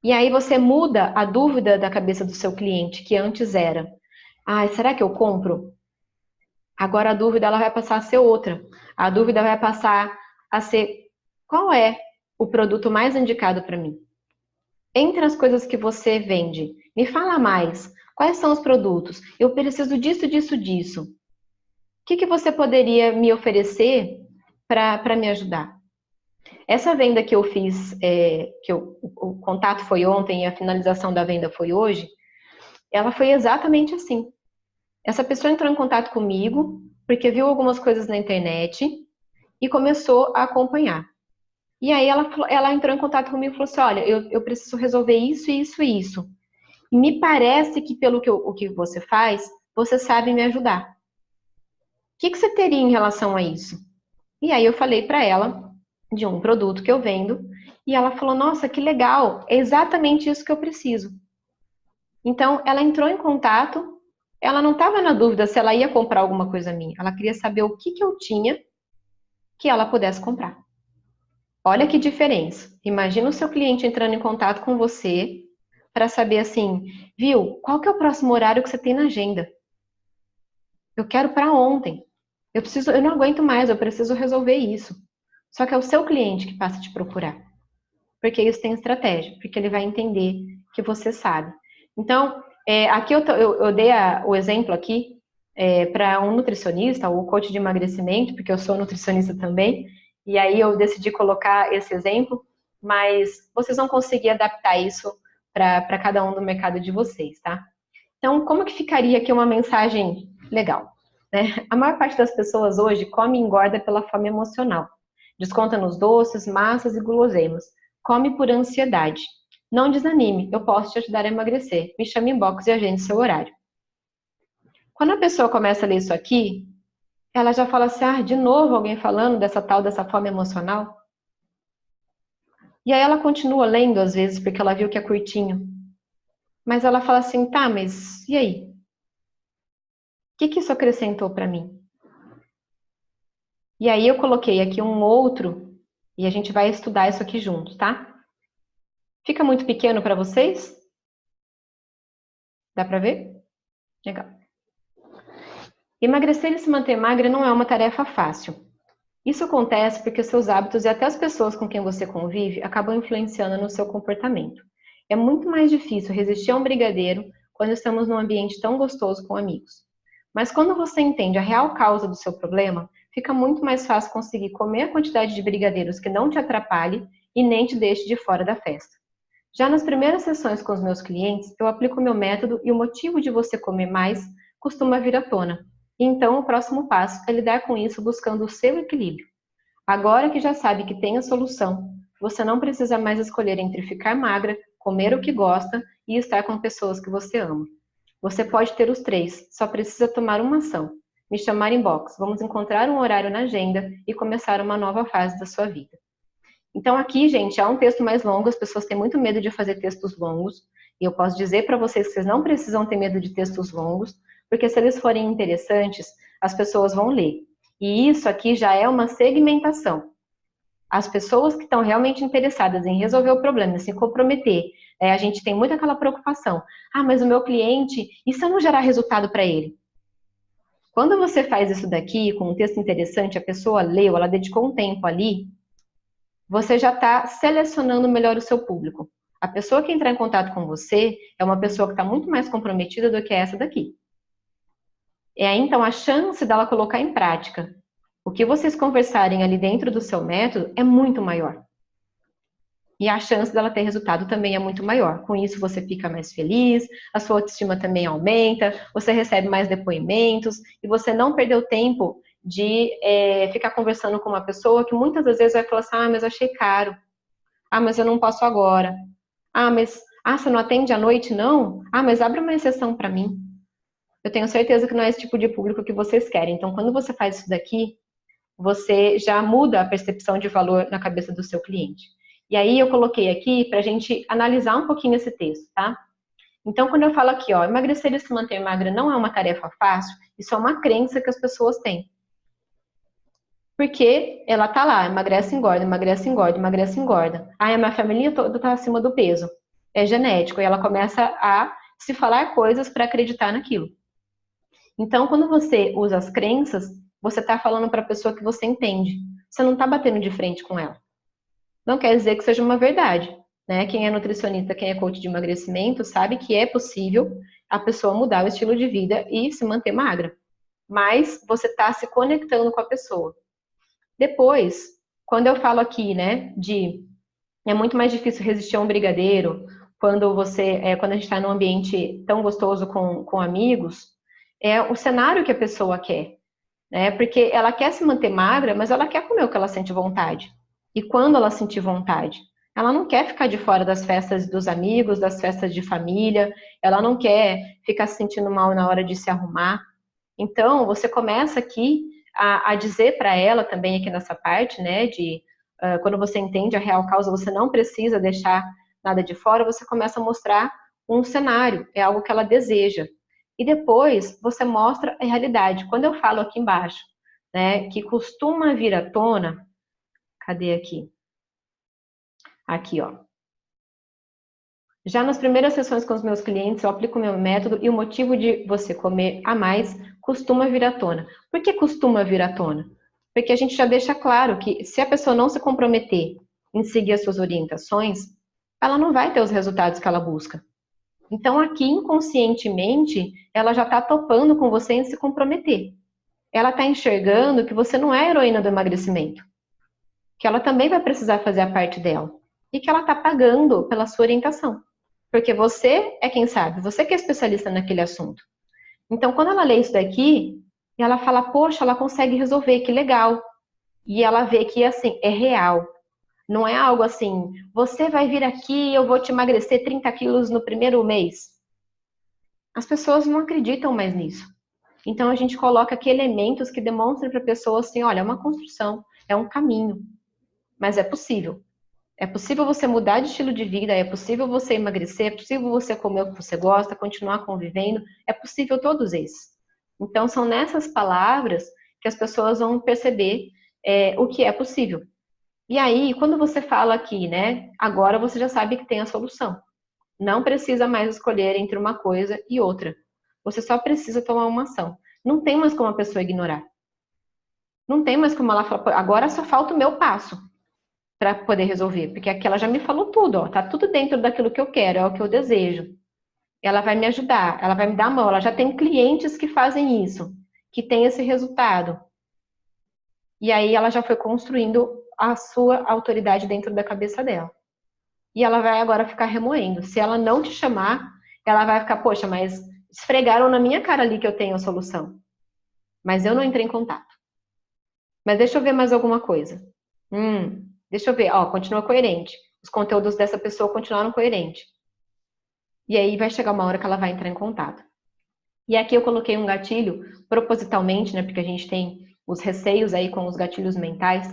E aí você muda a dúvida da cabeça do seu cliente, que antes era, será que eu compro? Agora a dúvida ela vai passar a ser outra. A dúvida vai passar a ser, qual é o produto mais indicado para mim? Entre as coisas que você vende, me fala mais. Quais são os produtos? Eu preciso disso, disso, disso. O que você poderia me oferecer para me ajudar? Essa venda que eu fiz, o contato foi ontem e a finalização da venda foi hoje, ela foi exatamente assim. Essa pessoa entrou em contato comigo porque viu algumas coisas na internet e começou a acompanhar. E aí ela entrou em contato comigo e falou assim, olha, eu preciso resolver isso, isso e isso. E me parece que pelo o que você faz, você sabe me ajudar. O que você teria em relação a isso? E aí eu falei para ela de um produto que eu vendo e ela falou, nossa, que legal, é exatamente isso que eu preciso. Então, ela entrou em contato, ela não estava na dúvida se ela ia comprar alguma coisa minha, ela queria saber o que eu tinha que ela pudesse comprar. Olha que diferença. Imagina o seu cliente entrando em contato com você para saber assim, viu, qual que é o próximo horário que você tem na agenda? Eu quero para ontem. Eu não aguento mais, eu preciso resolver isso. Só que é o seu cliente que passa a te procurar. Porque isso tem estratégia, porque ele vai entender que você sabe. Então, aqui eu dei o exemplo aqui para um nutricionista, ou coach de emagrecimento, porque eu sou nutricionista também, e aí eu decidi colocar esse exemplo, mas vocês vão conseguir adaptar isso para cada um do mercado de vocês, tá? Então, como que ficaria aqui uma mensagem legal? Né? A maior parte das pessoas hoje come e engorda pela fome emocional. Desconta nos doces, massas e guloseimas. Come por ansiedade. Não desanime, eu posso te ajudar a emagrecer. Me chame em box e agende seu horário. Quando a pessoa começa a ler isso aqui, ela já fala assim, de novo alguém falando dessa fome emocional? E aí ela continua lendo às vezes, porque ela viu que é curtinho. Mas ela fala assim, tá, mas e aí? O que isso acrescentou para mim? E aí eu coloquei aqui um outro, e a gente vai estudar isso aqui juntos, tá? Fica muito pequeno para vocês? Dá para ver? Legal. Emagrecer e se manter magra não é uma tarefa fácil. Isso acontece porque seus hábitos e até as pessoas com quem você convive acabam influenciando no seu comportamento. É muito mais difícil resistir a um brigadeiro quando estamos num ambiente tão gostoso com amigos. Mas quando você entende a real causa do seu problema, fica muito mais fácil conseguir comer a quantidade de brigadeiros que não te atrapalhe e nem te deixe de fora da festa. Já nas primeiras sessões com os meus clientes, eu aplico o meu método e o motivo de você comer mais costuma vir à tona. E então, o próximo passo é lidar com isso buscando o seu equilíbrio. Agora que já sabe que tem a solução, você não precisa mais escolher entre ficar magra, comer o que gosta e estar com pessoas que você ama. Você pode ter os três, só precisa tomar uma ação. Me chamar em box, vamos encontrar um horário na agenda e começar uma nova fase da sua vida. Então aqui, gente, há um texto mais longo, as pessoas têm muito medo de fazer textos longos, e eu posso dizer para vocês que vocês não precisam ter medo de textos longos, porque se eles forem interessantes, as pessoas vão ler. E isso aqui já é uma segmentação. As pessoas que estão realmente interessadas em resolver o problema, se comprometer, a gente tem muito aquela preocupação. Mas o meu cliente, e se eu não gerar resultado para ele? Quando você faz isso daqui, com um texto interessante, a pessoa leu, ela dedicou um tempo ali, você já está selecionando melhor o seu público. A pessoa que entrar em contato com você é uma pessoa que está muito mais comprometida do que essa daqui. Então, a chance dela colocar em prática o que vocês conversarem ali dentro do seu método é muito maior. E a chance dela ter resultado também é muito maior. Com isso, você fica mais feliz, a sua autoestima também aumenta, você recebe mais depoimentos e você não perdeu tempo de ficar conversando com uma pessoa que muitas das vezes vai falar assim, mas eu achei caro. Mas eu não posso agora. Mas você não atende à noite, não? Mas abre uma exceção para mim. Eu tenho certeza que não é esse tipo de público que vocês querem. Então, quando você faz isso daqui, você já muda a percepção de valor na cabeça do seu cliente. E aí eu coloquei aqui para a gente analisar um pouquinho esse texto, tá? Então, quando eu falo aqui, emagrecer e se manter magra não é uma tarefa fácil, isso é uma crença que as pessoas têm. Porque ela tá lá, emagrece, engorda, emagrece, engorda, emagrece, engorda. A minha família toda tá acima do peso. É genético. E ela começa a se falar coisas para acreditar naquilo. Então, quando você usa as crenças, você tá falando para a pessoa que você entende. Você não tá batendo de frente com ela. Não quer dizer que seja uma verdade, né? Quem é nutricionista, quem é coach de emagrecimento, sabe que é possível a pessoa mudar o estilo de vida e se manter magra. Mas você está se conectando com a pessoa. Depois, quando eu falo aqui, né, de é muito mais difícil resistir a um brigadeiro quando a gente está num ambiente tão gostoso com amigos, é o cenário que a pessoa quer, né? Porque ela quer se manter magra, mas ela quer comer o que ela sente vontade. E quando ela sentir vontade, ela não quer ficar de fora das festas dos amigos, das festas de família, ela não quer ficar se sentindo mal na hora de se arrumar. Então, você começa aqui a dizer para ela também aqui nessa parte, né, de quando você entende a real causa, você não precisa deixar nada de fora, você começa a mostrar um cenário, é algo que ela deseja. E depois você mostra a realidade. Quando eu falo aqui embaixo, né, que costuma vir à tona, cadê aqui? Aqui, ó. Já nas primeiras sessões com os meus clientes, eu aplico o meu método e o motivo de você comer a mais costuma vir à tona. Por que costuma vir à tona? Porque a gente já deixa claro que se a pessoa não se comprometer em seguir as suas orientações, ela não vai ter os resultados que ela busca. Então, aqui, inconscientemente, ela já está topando com você em se comprometer. Ela está enxergando que você não é a heroína do emagrecimento, que ela também vai precisar fazer a parte dela e que ela está pagando pela sua orientação. Porque você é quem sabe, você que é especialista naquele assunto. Então, quando ela lê isso daqui, ela fala, poxa, ela consegue resolver, que legal. E ela vê que, assim, é real. Não é algo assim, você vai vir aqui e eu vou te emagrecer 30 quilos no primeiro mês. As pessoas não acreditam mais nisso. Então, a gente coloca aqui elementos que demonstram para a pessoa assim, olha, é uma construção, é um caminho, mas é possível. É possível você mudar de estilo de vida, é possível você emagrecer, é possível você comer o que você gosta, continuar convivendo, é possível todos esses. Então, são nessas palavras que as pessoas vão perceber o que é possível. E aí, quando você fala aqui, né, agora você já sabe que tem a solução. Não precisa mais escolher entre uma coisa e outra. Você só precisa tomar uma ação. Não tem mais como a pessoa ignorar. Não tem mais como ela falar, agora só falta o meu passo para poder resolver, porque aqui ela já me falou tudo, ó, tá tudo dentro daquilo que eu quero, é o que eu desejo. Ela vai me ajudar, ela vai me dar a mão, ela já tem clientes que fazem isso, que tem esse resultado. E aí ela já foi construindo a sua autoridade dentro da cabeça dela. E ela vai agora ficar remoendo. Se ela não te chamar, ela vai ficar, poxa, mas esfregaram na minha cara ali que eu tenho a solução. Mas eu não entrei em contato. Mas deixa eu ver mais alguma coisa. Deixa eu ver, ó, continua coerente. Os conteúdos dessa pessoa continuaram coerentes. E aí vai chegar uma hora que ela vai entrar em contato. E aqui eu coloquei um gatilho propositalmente, né? Porque a gente tem os receios aí com os gatilhos mentais,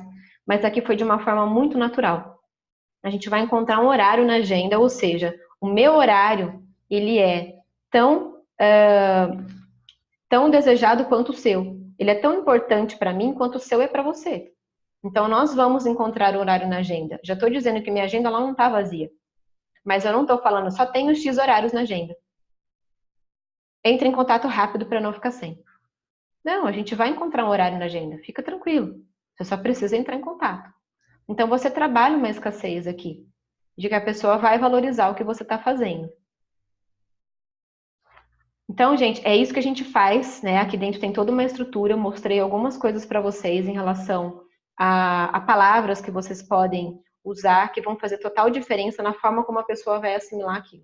mas aqui foi de uma forma muito natural. A gente vai encontrar um horário na agenda, ou seja, o meu horário, ele é tão desejado quanto o seu. Ele é tão importante para mim quanto o seu é para você. Então, nós vamos encontrar o horário na agenda. Já estou dizendo que minha agenda lá não está vazia. Mas eu não estou falando, só tenho X horários na agenda. Entre em contato rápido para não ficar sem. Não, a gente vai encontrar um horário na agenda. Fica tranquilo. Você só precisa entrar em contato. Então, você trabalha uma escassez aqui. De que a pessoa vai valorizar o que você está fazendo. Então, gente, é isso que a gente faz, né? Aqui dentro tem toda uma estrutura. Eu mostrei algumas coisas para vocês em relação a palavras que vocês podem usar, que vão fazer total diferença na forma como a pessoa vai assimilar aquilo.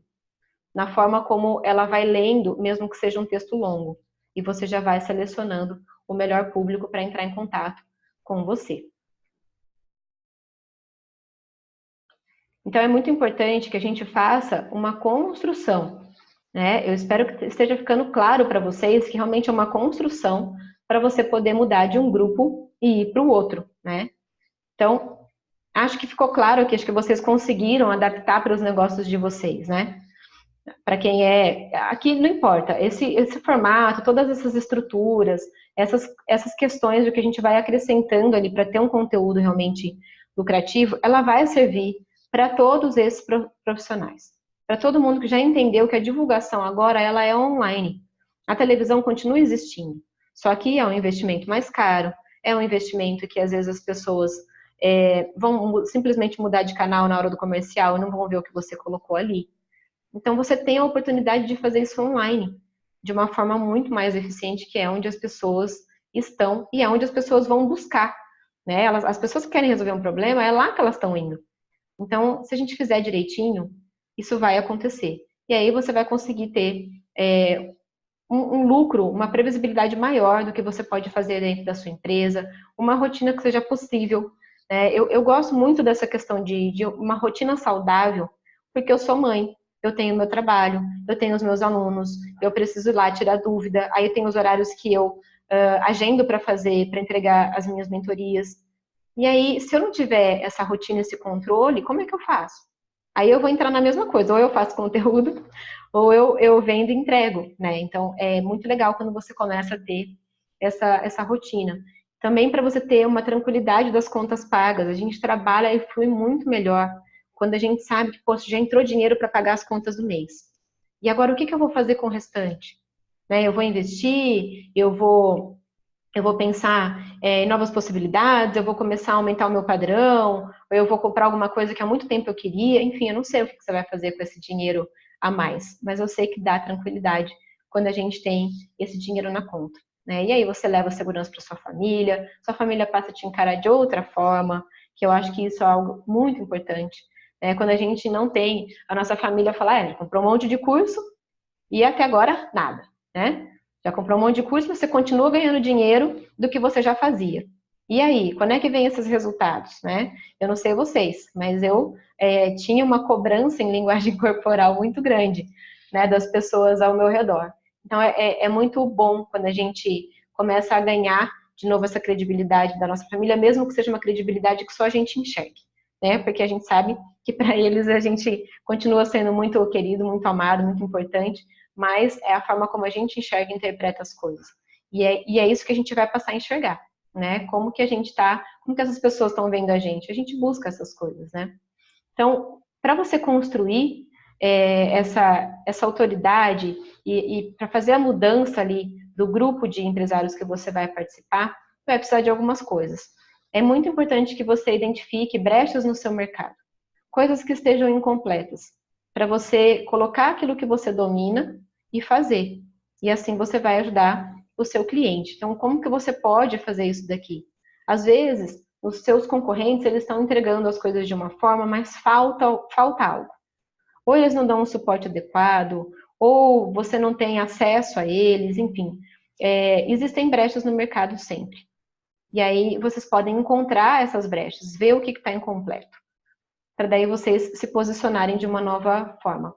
Na forma como ela vai lendo, mesmo que seja um texto longo. E você já vai selecionando o melhor público para entrar em contato com você. Então, é muito importante que a gente faça uma construção, né? Eu espero que esteja ficando claro para vocês que realmente é uma construção para você poder mudar de um grupo e ir para o outro, né? Então, acho que ficou claro aqui, acho que vocês conseguiram adaptar para os negócios de vocês, né? Para quem é. Aqui não importa, esse formato, todas essas estruturas, essas questões do que a gente vai acrescentando ali para ter um conteúdo realmente lucrativo, ela vai servir para todos esses profissionais. Para todo mundo que já entendeu que a divulgação agora ela é online. A televisão continua existindo. Só que é um investimento mais caro, é um investimento que às vezes as pessoas vão simplesmente mudar de canal na hora do comercial e não vão ver o que você colocou ali. Então, você tem a oportunidade de fazer isso online, de uma forma muito mais eficiente, que é onde as pessoas estão e é onde as pessoas vão buscar, né? As pessoas que querem resolver um problema, é lá que elas estão indo. Então, se a gente fizer direitinho, isso vai acontecer. E aí você vai conseguir ter um lucro, uma previsibilidade maior do que você pode fazer dentro da sua empresa, uma rotina que seja possível. Eu gosto muito dessa questão de uma rotina saudável, porque eu sou mãe, eu tenho meu trabalho, eu tenho os meus alunos, eu preciso ir lá tirar dúvida, aí tem os horários que eu agendo para fazer, para entregar as minhas mentorias. E aí, se eu não tiver essa rotina, esse controle, como é que eu faço? Aí eu vou entrar na mesma coisa, ou eu faço conteúdo, ou eu vendo e entrego, né? Então, é muito legal quando você começa a ter essa rotina. Também para você ter uma tranquilidade das contas pagas, a gente trabalha e flui muito melhor quando a gente sabe que, poxa, já entrou dinheiro para pagar as contas do mês. E agora, o que eu vou fazer com o restante? Né? Eu vou investir, eu vou pensar em novas possibilidades, eu vou começar a aumentar o meu padrão, ou eu vou comprar alguma coisa que há muito tempo eu queria, enfim, eu não sei o que você vai fazer com esse dinheiro a mais, mas eu sei que dá tranquilidade quando a gente tem esse dinheiro na conta, né? E aí você leva segurança para sua família passa a te encarar de outra forma, que eu acho que isso é algo muito importante, né? Quando a gente não tem, a nossa família fala, ele comprou um monte de curso e até agora nada, né? Já comprou um monte de curso, você continua ganhando dinheiro do que você já fazia. E aí, quando é que vem esses resultados, né? Eu não sei vocês, mas eu tinha uma cobrança em linguagem corporal muito grande, né, das pessoas ao meu redor. Então, é muito bom quando a gente começa a ganhar de novo essa credibilidade da nossa família, mesmo que seja uma credibilidade que só a gente enxergue, né? Porque a gente sabe que para eles a gente continua sendo muito querido, muito amado, muito importante, mas é a forma como a gente enxerga e interpreta as coisas. E é isso que a gente vai passar a enxergar, né? Como que a gente tá, como que essas pessoas estão vendo a gente busca essas coisas, né? Então, para você construir essa autoridade e para fazer a mudança ali do grupo de empresários que você vai participar, vai precisar de algumas coisas. É muito importante que você identifique brechas no seu mercado, coisas que estejam incompletas, para você colocar aquilo que você domina e fazer. E assim você vai ajudar o seu cliente. Então, como que você pode fazer isso daqui? Às vezes, os seus concorrentes, eles estão entregando as coisas de uma forma, mas falta algo. Ou eles não dão um suporte adequado, ou você não tem acesso a eles, enfim. Existem brechas no mercado sempre. E aí vocês podem encontrar essas brechas, ver o que está incompleto, para daí vocês se posicionarem de uma nova forma.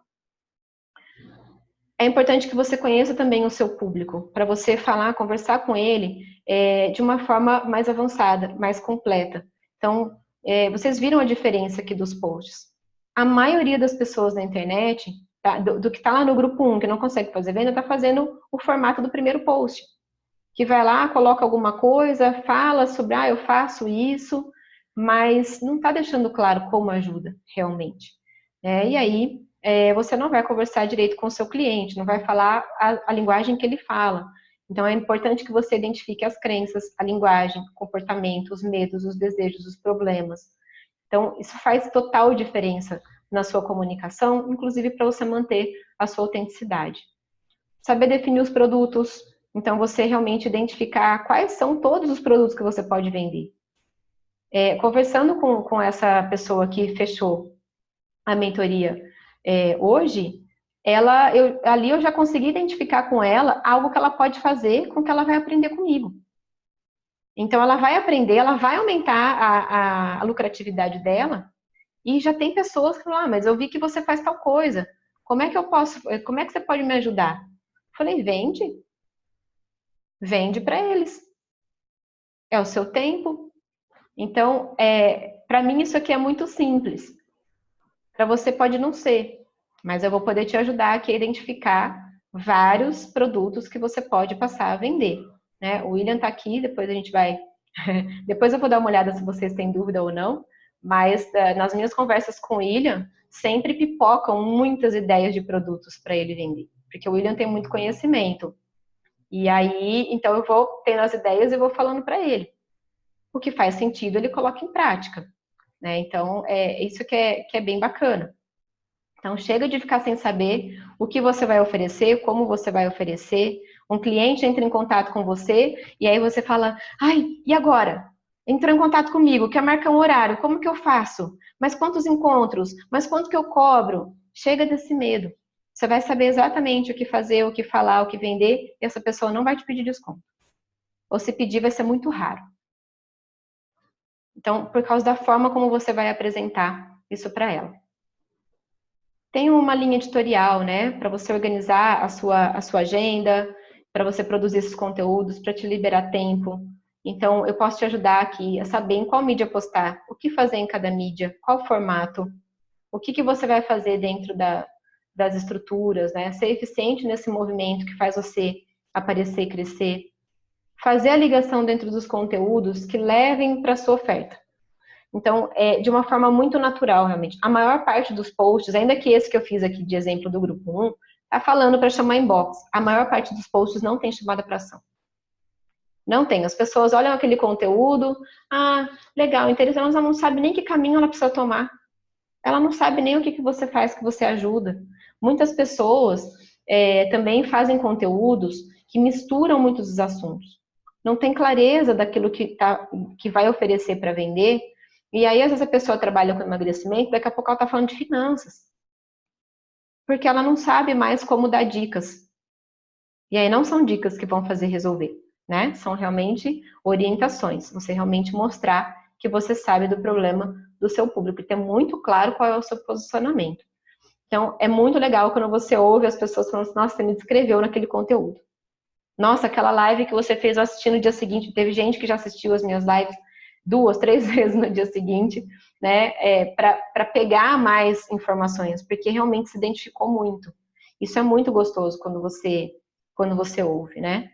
É importante que você conheça também o seu público, para você falar, conversar com ele de uma forma mais avançada, mais completa. Então, vocês viram a diferença aqui dos posts. A maioria das pessoas na internet, tá, do que está lá no grupo 1, que não consegue fazer venda, está fazendo o formato do primeiro post. Que vai lá, coloca alguma coisa, fala sobre, eu faço isso, mas não está deixando claro como ajuda realmente. E aí, você não vai conversar direito com o seu cliente, não vai falar a linguagem que ele fala. Então, é importante que você identifique as crenças, a linguagem, o comportamento, os medos, os desejos, os problemas. Então, isso faz total diferença na sua comunicação, inclusive para você manter a sua autenticidade. Saber definir os produtos, então você realmente identificar quais são todos os produtos que você pode vender. Conversando com essa pessoa que fechou a mentoria hoje, ali eu já consegui identificar com ela algo que ela pode fazer com que ela vai aprender comigo. Então ela vai aprender, ela vai aumentar a lucratividade dela, e já tem pessoas que falam, mas eu vi que você faz tal coisa, como é que você pode me ajudar? Eu falei, vende para eles. É o seu tempo. Então, para mim isso aqui é muito simples. Para você pode não ser, mas eu vou poder te ajudar aqui a identificar vários produtos que você pode passar a vender. Né? O William está aqui, depois a gente vai. Depois eu vou dar uma olhada se vocês têm dúvida ou não, mas nas minhas conversas com o William, sempre pipocam muitas ideias de produtos para ele vender, porque o William tem muito conhecimento. E aí, então eu vou tendo as ideias e vou falando para ele. o que faz sentido ele coloca em prática, né? Então, é isso que é bem bacana. Então, chega de ficar sem saber o que você vai oferecer, como você vai oferecer. Um cliente entra em contato com você e aí você fala, ai, e agora? Entrou em contato comigo, quer marcar um horário, como que eu faço? Mas quantos encontros? Mas quanto que eu cobro? Chega desse medo. Você vai saber exatamente o que fazer, o que falar, o que vender, e essa pessoa não vai te pedir desconto. Ou se pedir, vai ser muito raro. Então, por causa da forma como você vai apresentar isso para ela. Tem uma linha editorial, né, para você organizar a sua agenda, para você produzir esses conteúdos, para te liberar tempo. Então, eu posso te ajudar aqui a saber em qual mídia postar, o que fazer em cada mídia, qual formato, o que você vai fazer dentro das estruturas, né? Ser eficiente nesse movimento que faz você aparecer e crescer. Fazer a ligação dentro dos conteúdos que levem para a sua oferta. Então, de uma forma muito natural, realmente. A maior parte dos posts, ainda que esse que eu fiz aqui de exemplo do grupo 1, tá falando para chamar inbox. A maior parte dos posts não tem chamada para ação. Não tem. As pessoas olham aquele conteúdo, ah, legal, interessante, mas ela não sabe nem que caminho ela precisa tomar. Ela não sabe nem o que você faz, que você ajuda. Muitas pessoas também fazem conteúdos que misturam muitos dos assuntos. Não tem clareza daquilo que vai oferecer para vender. E aí, às vezes, a pessoa trabalha com emagrecimento, daqui a pouco ela está falando de finanças. Porque ela não sabe mais como dar dicas. E aí, não são dicas que vão fazer resolver, né? São realmente orientações. Você realmente mostrar que você sabe do problema do seu público e ter muito claro qual é o seu posicionamento. Então, é muito legal quando você ouve as pessoas falando assim, nossa, você me descreveu naquele conteúdo. Nossa, aquela live que você fez eu assisti no dia seguinte, teve gente que já assistiu as minhas lives 2, 3 vezes no dia seguinte, né, para pegar mais informações, porque realmente se identificou muito. Isso é muito gostoso quando você ouve, né?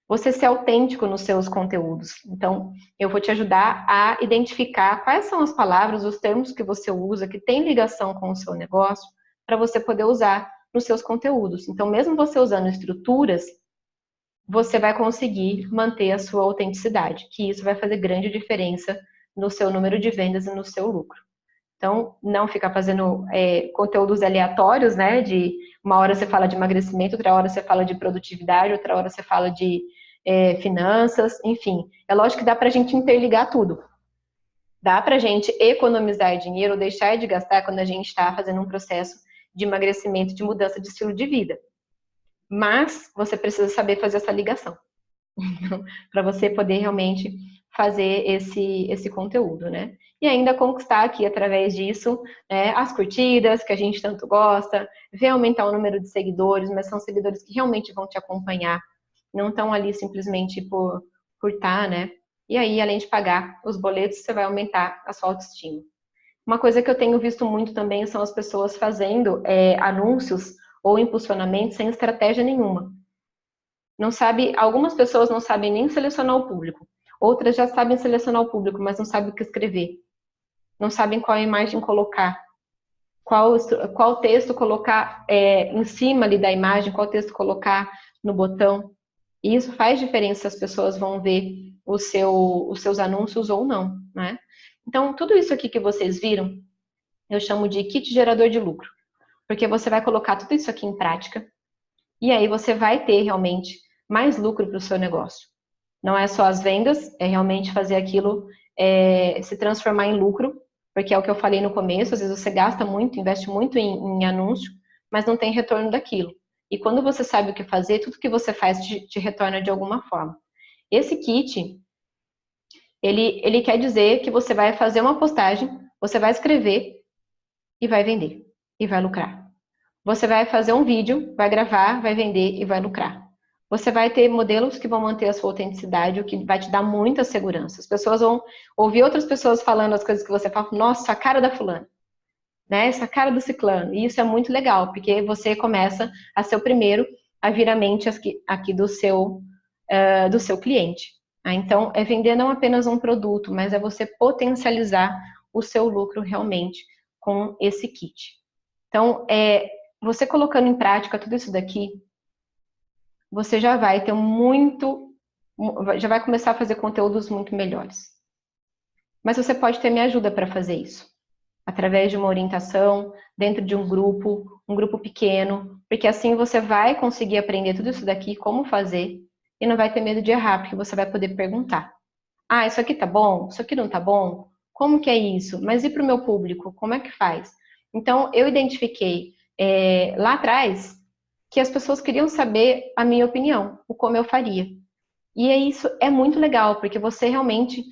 Você ser autêntico nos seus conteúdos. Então, eu vou te ajudar a identificar quais são as palavras, os termos que você usa, que tem ligação com o seu negócio, para você poder usar nos seus conteúdos. Então, mesmo você usando estruturas, você vai conseguir manter a sua autenticidade, que isso vai fazer grande diferença no seu número de vendas e no seu lucro. Então, não ficar fazendo conteúdos aleatórios, né? De uma hora você fala de emagrecimento, outra hora você fala de produtividade, outra hora você fala de finanças, enfim. É lógico que dá pra gente interligar tudo. Dá pra gente economizar dinheiro, deixar de gastar quando a gente está fazendo um processo de emagrecimento, de mudança de estilo de vida. Mas você precisa saber fazer essa ligação. Para você poder realmente fazer esse conteúdo, né? E ainda conquistar aqui, através disso, né, as curtidas, que a gente tanto gosta, ver aumentar o número de seguidores, mas são seguidores que realmente vão te acompanhar, não estão ali simplesmente por estar, né? E aí, além de pagar os boletos, você vai aumentar a sua autoestima. Uma coisa que eu tenho visto muito também são as pessoas fazendo anúncios ou impulsionamento sem estratégia nenhuma. Não sabe, algumas pessoas não sabem nem selecionar o público. Outras já sabem selecionar o público, mas não sabem o que escrever. Não sabem qual imagem colocar. Qual texto colocar em cima ali da imagem, qual texto colocar no botão. E isso faz diferença se as pessoas vão ver os seus anúncios ou não, né? Então, tudo isso aqui que vocês viram, eu chamo de kit gerador de lucro. Porque você vai colocar tudo isso aqui em prática e aí você vai ter realmente mais lucro para o seu negócio. Não é só as vendas, é realmente fazer aquilo se transformar em lucro, porque é o que eu falei no começo, às vezes você gasta muito, investe muito em anúncio, mas não tem retorno daquilo. E quando você sabe o que fazer, tudo que você faz te retorna de alguma forma. Esse kit, ele quer dizer que você vai fazer uma postagem, você vai escrever e vai vender, e vai lucrar. Você vai fazer um vídeo, vai gravar, vai vender e vai lucrar. Você vai ter modelos que vão manter a sua autenticidade, o que vai te dar muita segurança. As pessoas vão ouvir outras pessoas falando as coisas que você fala, nossa, a cara da fulana, né? Essa cara do ciclano. E isso é muito legal, porque você começa a ser o primeiro a vir a mente aqui do seu cliente. Então, é vender não apenas um produto, mas é você potencializar o seu lucro realmente com esse kit. Então, você colocando em prática tudo isso daqui, você já vai ter já vai começar a fazer conteúdos muito melhores. Mas você pode ter minha ajuda para fazer isso, através de uma orientação, dentro de um grupo pequeno, porque assim você vai conseguir aprender tudo isso daqui, como fazer, e não vai ter medo de errar, porque você vai poder perguntar. Ah, isso aqui tá bom? Isso aqui não tá bom? Como que é isso? Mas e para o meu público? Como é que faz? Então, eu identifiquei lá atrás que as pessoas queriam saber a minha opinião, o como eu faria. E isso é muito legal, porque você realmente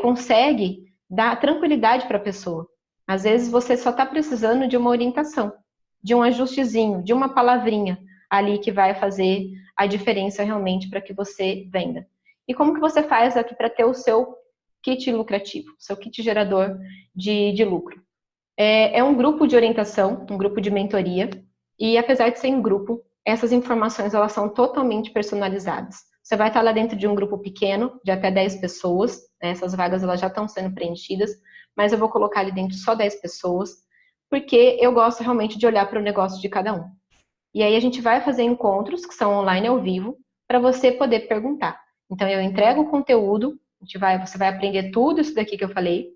consegue dar tranquilidade para a pessoa. Às vezes você só está precisando de uma orientação, de um ajustezinho, de uma palavrinha ali que vai fazer a diferença realmente para que você venda. E como que você faz aqui para ter o seu kit lucrativo, seu kit gerador de lucro? É um grupo de orientação, um grupo de mentoria, e apesar de ser em grupo, essas informações elas são totalmente personalizadas. Você vai estar lá dentro de um grupo pequeno, de até 10 pessoas, né? Essas vagas elas já estão sendo preenchidas, mas eu vou colocar ali dentro só 10 pessoas, porque eu gosto realmente de olhar para o negócio de cada um. E aí a gente vai fazer encontros que são online ao vivo, para você poder perguntar. Então eu entrego o conteúdo, você vai aprender tudo isso daqui que eu falei,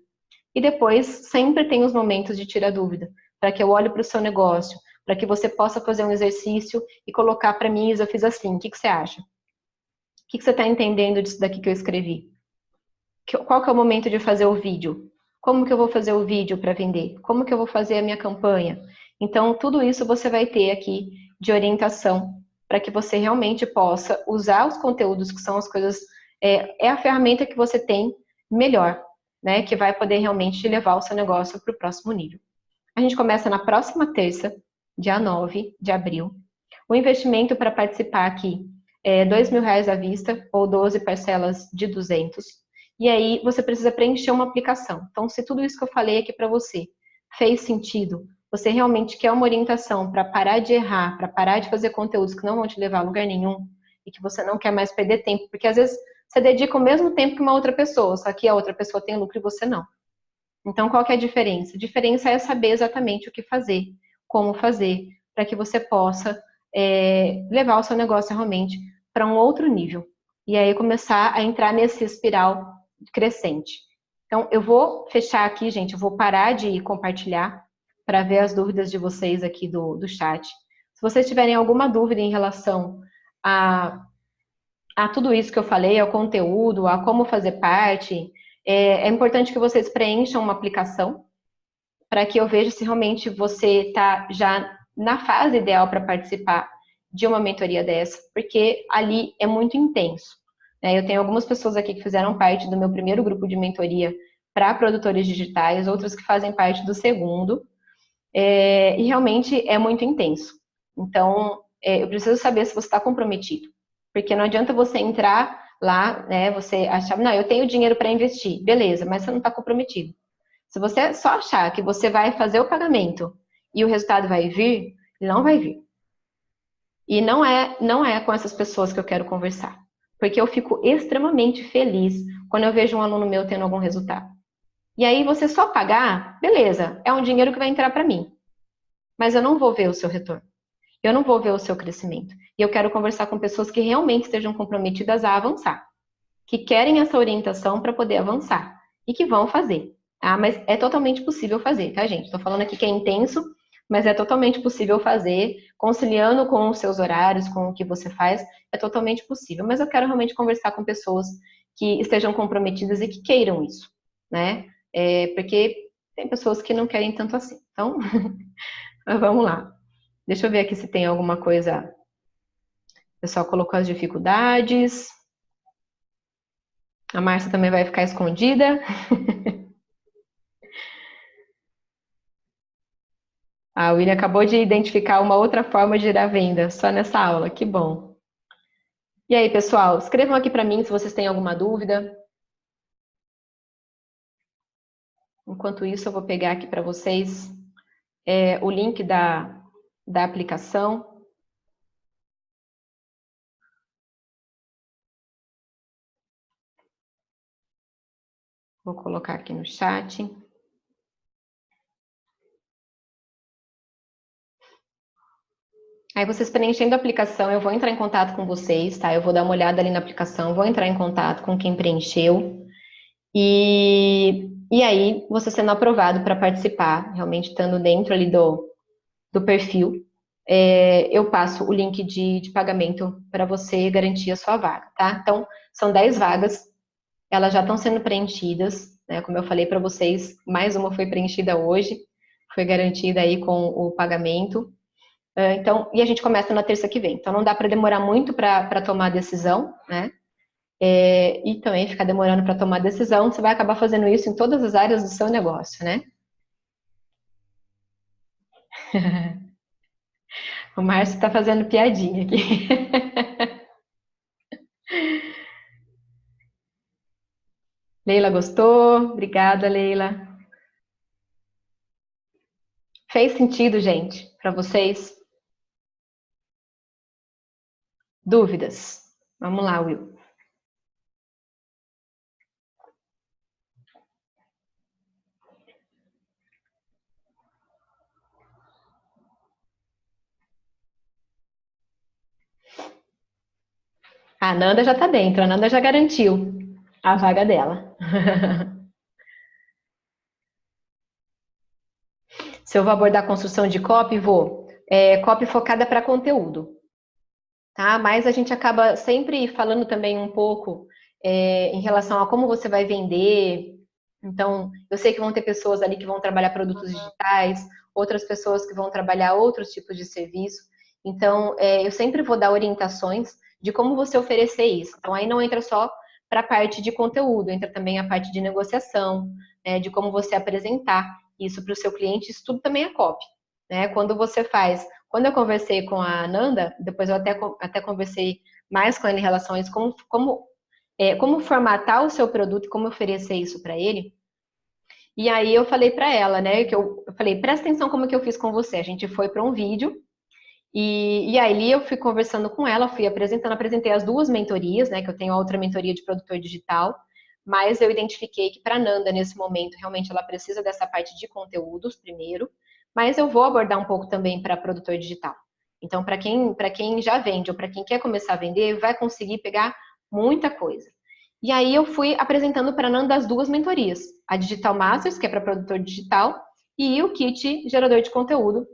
e depois sempre tem os momentos de tirar dúvida, para que eu olhe para o seu negócio, para que você possa fazer um exercício e colocar para mim, eu fiz assim, o que você acha? O que você está entendendo disso daqui que eu escrevi? Qual que é o momento de fazer o vídeo? Como que eu vou fazer o vídeo para vender? Como que eu vou fazer a minha campanha? Então, tudo isso você vai ter aqui de orientação para que você realmente possa usar os conteúdos que são as coisas, é a ferramenta que você tem melhor, né? Que vai poder realmente levar o seu negócio para o próximo nível. A gente começa na próxima terça, dia 9 de abril. O investimento para participar aqui é R$ 2.000 à vista ou 12 parcelas de 200. E aí você precisa preencher uma aplicação. Então, se tudo isso que eu falei aqui para você fez sentido, você realmente quer uma orientação para parar de errar, para parar de fazer conteúdos que não vão te levar a lugar nenhum e que você não quer mais perder tempo, porque às vezes você dedica o mesmo tempo que uma outra pessoa, só que a outra pessoa tem lucro e você não. Então, qual que é a diferença? A diferença é saber exatamente o que fazer, como fazer, para que você possa levar o seu negócio realmente para um outro nível. E aí começar a entrar nesse espiral crescente. Então, eu vou fechar aqui, gente, eu vou parar de compartilhar para ver as dúvidas de vocês aqui do chat. Se vocês tiverem alguma dúvida em relação a tudo isso que eu falei, ao conteúdo, a como fazer parte, é importante que vocês preencham uma aplicação para que eu veja se realmente você está já na fase ideal para participar de uma mentoria dessa, porque ali é muito intenso. Né? Eu tenho algumas pessoas aqui que fizeram parte do meu primeiro grupo de mentoria para produtores digitais, outras que fazem parte do segundo, e realmente é muito intenso. Então, eu preciso saber se você está comprometido, porque não adianta você entrar lá, né, você achar, não, eu tenho dinheiro para investir, beleza, mas você não está comprometido. Se você só achar que você vai fazer o pagamento e o resultado vai vir, ele não vai vir. E não é com essas pessoas que eu quero conversar, porque eu fico extremamente feliz quando eu vejo um aluno meu tendo algum resultado. E aí você só pagar, beleza, é um dinheiro que vai entrar para mim, mas eu não vou ver o seu retorno. Eu não vou ver o seu crescimento. E eu quero conversar com pessoas que realmente estejam comprometidas a avançar, que querem essa orientação para poder avançar e que vão fazer. Ah, mas é totalmente possível fazer, tá, gente? Estou falando aqui que é intenso, mas é totalmente possível fazer, conciliando com os seus horários, com o que você faz, é totalmente possível. Mas eu quero realmente conversar com pessoas que estejam comprometidas e que queiram isso, né? Porque tem pessoas que não querem tanto assim. Então, vamos lá. Deixa eu ver aqui se tem alguma coisa. O pessoal colocou as dificuldades. A Márcia também vai ficar escondida. A William acabou de identificar uma outra forma de gerar venda, só nessa aula. Que bom. E aí, pessoal, escrevam aqui para mim se vocês têm alguma dúvida. Enquanto isso, eu vou pegar aqui para vocês o link da aplicação. Vou colocar aqui no chat. Aí vocês preenchendo a aplicação, eu vou entrar em contato com vocês, tá? Eu vou dar uma olhada ali na aplicação, vou entrar em contato com quem preencheu. E aí, você sendo aprovado para participar, realmente estando dentro ali do perfil, eu passo o link de pagamento para você garantir a sua vaga, tá? Então, são 10 vagas, elas já estão sendo preenchidas, né? Como eu falei para vocês, mais uma foi preenchida hoje, foi garantida aí com o pagamento. Então, e a gente começa na terça que vem. Então, não dá para demorar muito para tomar a decisão, né? E também ficar demorando para tomar a decisão, você vai acabar fazendo isso em todas as áreas do seu negócio, né? O Márcio está fazendo piadinha aqui. Leila gostou? Obrigada, Leila. Fez sentido, gente, para vocês? Dúvidas? Vamos lá, Will. A Nanda já está dentro, a Nanda já garantiu a vaga dela. Se eu vou abordar construção de copy, vou. Copy focada para conteúdo, tá? Mas a gente acaba sempre falando também um pouco em relação a como você vai vender. Então, eu sei que vão ter pessoas ali que vão trabalhar produtos digitais, outras pessoas que vão trabalhar outros tipos de serviço. Então, eu sempre vou dar orientações de como você oferecer isso. Então, aí não entra só para a parte de conteúdo, entra também a parte de negociação, né, de como você apresentar isso para o seu cliente, isso tudo também é copy, né? Quando eu conversei com a Ananda, depois eu até conversei mais com ele em relação a isso, como formatar o seu produto e como oferecer isso para ele. E aí eu falei para ela, né, que eu falei, presta atenção como que eu fiz com você. A gente foi para um vídeo e aí eu fui conversando com ela, apresentei as duas mentorias, né, que eu tenho a outra mentoria de produtor digital, mas eu identifiquei que para Nanda, nesse momento, realmente ela precisa dessa parte de conteúdos primeiro, mas eu vou abordar um pouco também para produtor digital. Então, para quem já vende ou para quem quer começar a vender, vai conseguir pegar muita coisa. E aí eu fui apresentando para Nanda as duas mentorias, a Digital Masters, que é para produtor digital, e o kit gerador de conteúdo,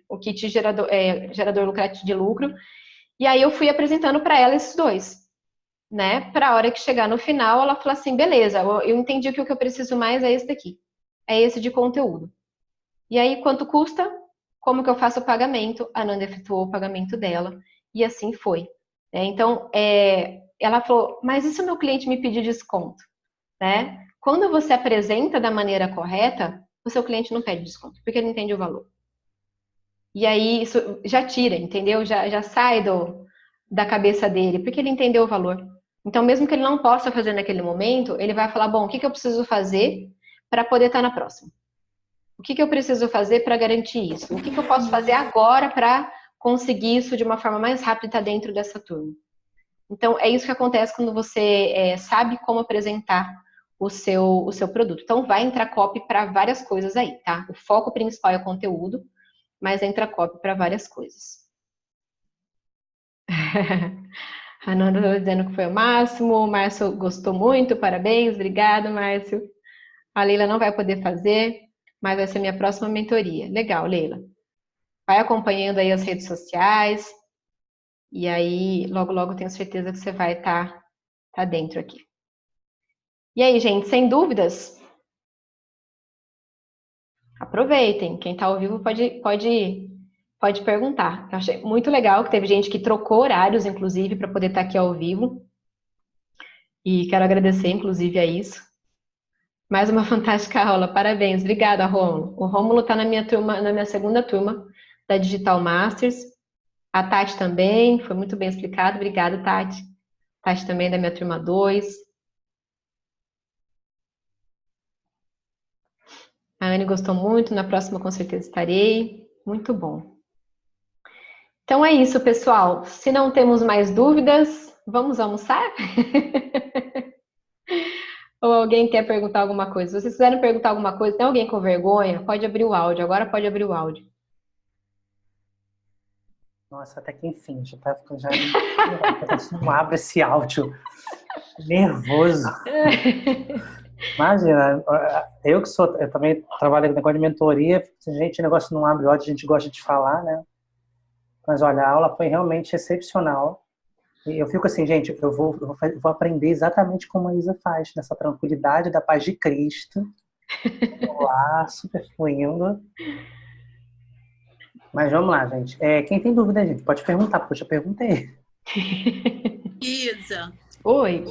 o kit gerador lucrativo de lucro. E aí eu fui apresentando para ela esses dois, né? Para a hora que chegar no final, ela falou assim: beleza, eu entendi que o que eu preciso mais é esse daqui, é esse de conteúdo. E aí, quanto custa? Como que eu faço o pagamento? A Nanda efetuou o pagamento dela e assim foi. Então, ela falou: mas e se o meu cliente me pedir desconto? Né? Quando você apresenta da maneira correta, o seu cliente não pede desconto, porque ele entende o valor. E aí isso já tira, entendeu? Já sai da cabeça dele, porque ele entendeu o valor. Então, mesmo que ele não possa fazer naquele momento, ele vai falar: bom, o que que eu preciso fazer para poder estar na próxima? O que que eu preciso fazer para garantir isso? O que que eu posso fazer agora para conseguir isso de uma forma mais rápida e estar dentro dessa turma? Então, é isso que acontece quando você sabe como apresentar o seu produto. Então, vai entrar copy para várias coisas aí, tá? O foco principal é o conteúdo, mas entra copy para várias coisas. A Nanda está dizendo que foi o máximo, o Márcio gostou muito, parabéns, obrigada, Márcio. A Leila não vai poder fazer, mas vai ser minha próxima mentoria. Legal, Leila. Vai acompanhando aí as redes sociais, e aí logo, logo tenho certeza que você vai tá dentro aqui. E aí, gente, sem dúvidas? Aproveitem. Quem está ao vivo pode perguntar. Eu achei muito legal que teve gente que trocou horários, inclusive, para poder estar aqui ao vivo. E quero agradecer, inclusive, a isso. Mais uma fantástica aula. Parabéns. Obrigada, Rômulo. O Rômulo está na minha turma, na minha segunda turma da Digital Masters. A Tati também, foi muito bem explicado. Obrigada, Tati. Tati também da minha turma 2. A Anne gostou muito, na próxima com certeza estarei. Muito bom. Então é isso, pessoal. Se não temos mais dúvidas, vamos almoçar? Ou alguém quer perguntar alguma coisa? Se vocês quiserem perguntar alguma coisa, tem alguém com vergonha? Pode abrir o áudio. Agora pode abrir o áudio. Nossa, até que enfim, já tá ficando. Já não abre esse áudio. Nervoso. Imagina, eu também trabalho com negócio de mentoria, gente, o negócio não abre olhos, a gente gosta de falar, né? Mas olha, a aula foi realmente excepcional. E eu fico assim, gente, eu vou aprender exatamente como a Isa faz, nessa tranquilidade da paz de Cristo. Vou lá, super fluindo. Mas vamos lá, gente. Quem tem dúvida, gente, pode perguntar, porque eu já perguntei. Isa, Oi.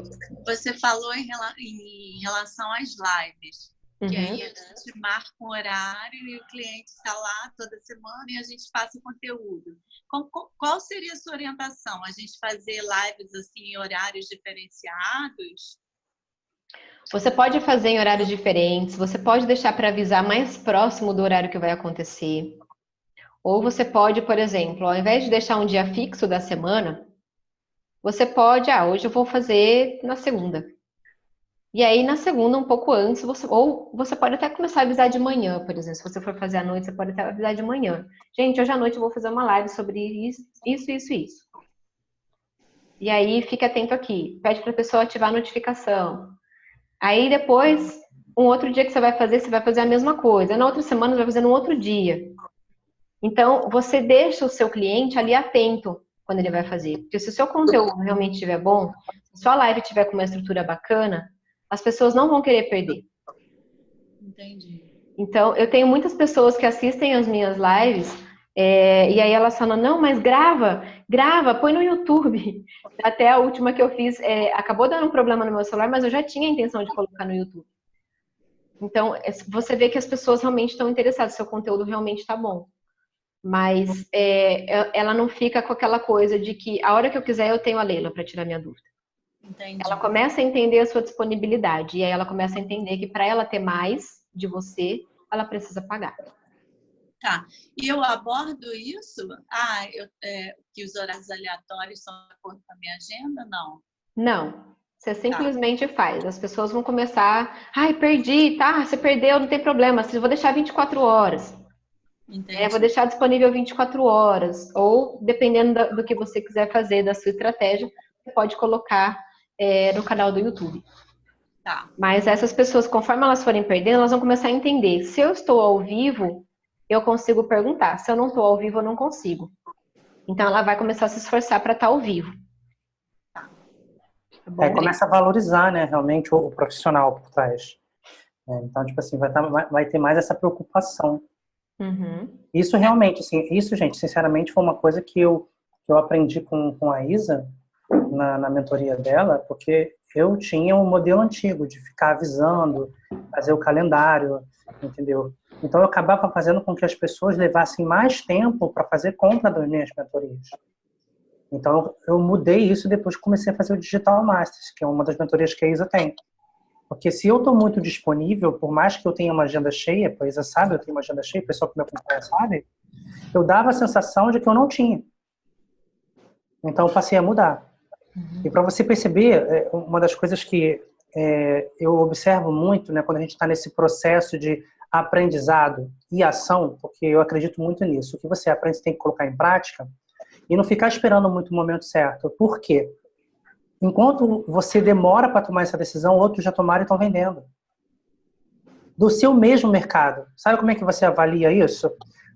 você falou em relação às lives, que aí a gente marca um horário e o cliente está lá toda semana e a gente passa o conteúdo. Qual seria a sua orientação? A gente fazer lives assim em horários diferenciados? Você pode fazer em horários diferentes, você pode deixar para avisar mais próximo do horário que vai acontecer. Ou você pode, por exemplo, ao invés de deixar um dia fixo da semana, você pode, hoje eu vou fazer na segunda. E aí, na segunda, um pouco antes, ou você pode até começar a avisar de manhã, por exemplo. Se você for fazer à noite, você pode até avisar de manhã. Gente, hoje à noite eu vou fazer uma live sobre isso. E aí, fique atento aqui. Pede para a pessoa ativar a notificação. Aí, depois, um outro dia que você vai fazer a mesma coisa. Na outra semana, você vai fazer no outro dia. Então, você deixa o seu cliente ali atento quando ele vai fazer. Porque se o seu conteúdo realmente estiver bom, se a sua live estiver com uma estrutura bacana, as pessoas não vão querer perder. Entendi. Então, eu tenho muitas pessoas que assistem as minhas lives e aí elas falam, não, mas grava, põe no YouTube. Até a última que eu fiz, acabou dando um problema no meu celular, mas eu já tinha a intenção de colocar no YouTube. Então, você vê que as pessoas realmente estão interessadas, seu conteúdo realmente está bom. Mas ela não fica com aquela coisa de que a hora que eu quiser eu tenho a Leila para tirar minha dúvida. Entendi. Ela começa a entender a sua disponibilidade e aí ela começa a entender que para ela ter mais de você, ela precisa pagar. Tá. E eu abordo isso? Que os horários aleatórios são de acordo com a minha agenda? Não. Não. Você simplesmente faz. As pessoas vão começar, perdi, tá? Você perdeu, não tem problema. Eu vou deixar 24 horas. Vou deixar disponível 24 horas. Ou, dependendo do que você quiser fazer, da sua estratégia, você pode colocar no canal do YouTube. Tá. Mas essas pessoas, conforme elas forem perdendo, elas vão começar a entender. Se eu estou ao vivo, eu consigo perguntar. Se eu não estou ao vivo, eu não consigo. Então, ela vai começar a se esforçar para estar ao vivo. Tá. Começa a valorizar, né, realmente o profissional por trás. Então, tipo assim, vai ter mais essa preocupação. Uhum. Isso realmente, assim, gente, sinceramente, foi uma coisa que eu aprendi com a Isa na mentoria dela, porque eu tinha um modelo antigo de ficar avisando, fazer o calendário, entendeu? Então, eu acabava fazendo com que as pessoas levassem mais tempo para fazer compra das minhas mentorias. Então, eu mudei isso depois que comecei a fazer o Digital Masters, que é uma das mentorias que a Isa tem. Porque se eu estou muito disponível, por mais que eu tenha uma agenda cheia, a Isa sabe, eu tenho uma agenda cheia, o pessoal que me acompanha sabe, eu dava a sensação de que eu não tinha. Então, eu passei a mudar. E para você perceber, uma das coisas que eu observo muito, né, quando a gente está nesse processo de aprendizado e ação, porque eu acredito muito nisso, o que você aprende você tem que colocar em prática e não ficar esperando muito o momento certo. Por quê? Enquanto você demora para tomar essa decisão, outros já tomaram e estão vendendo. Do seu mesmo mercado. Sabe como é que você avalia isso?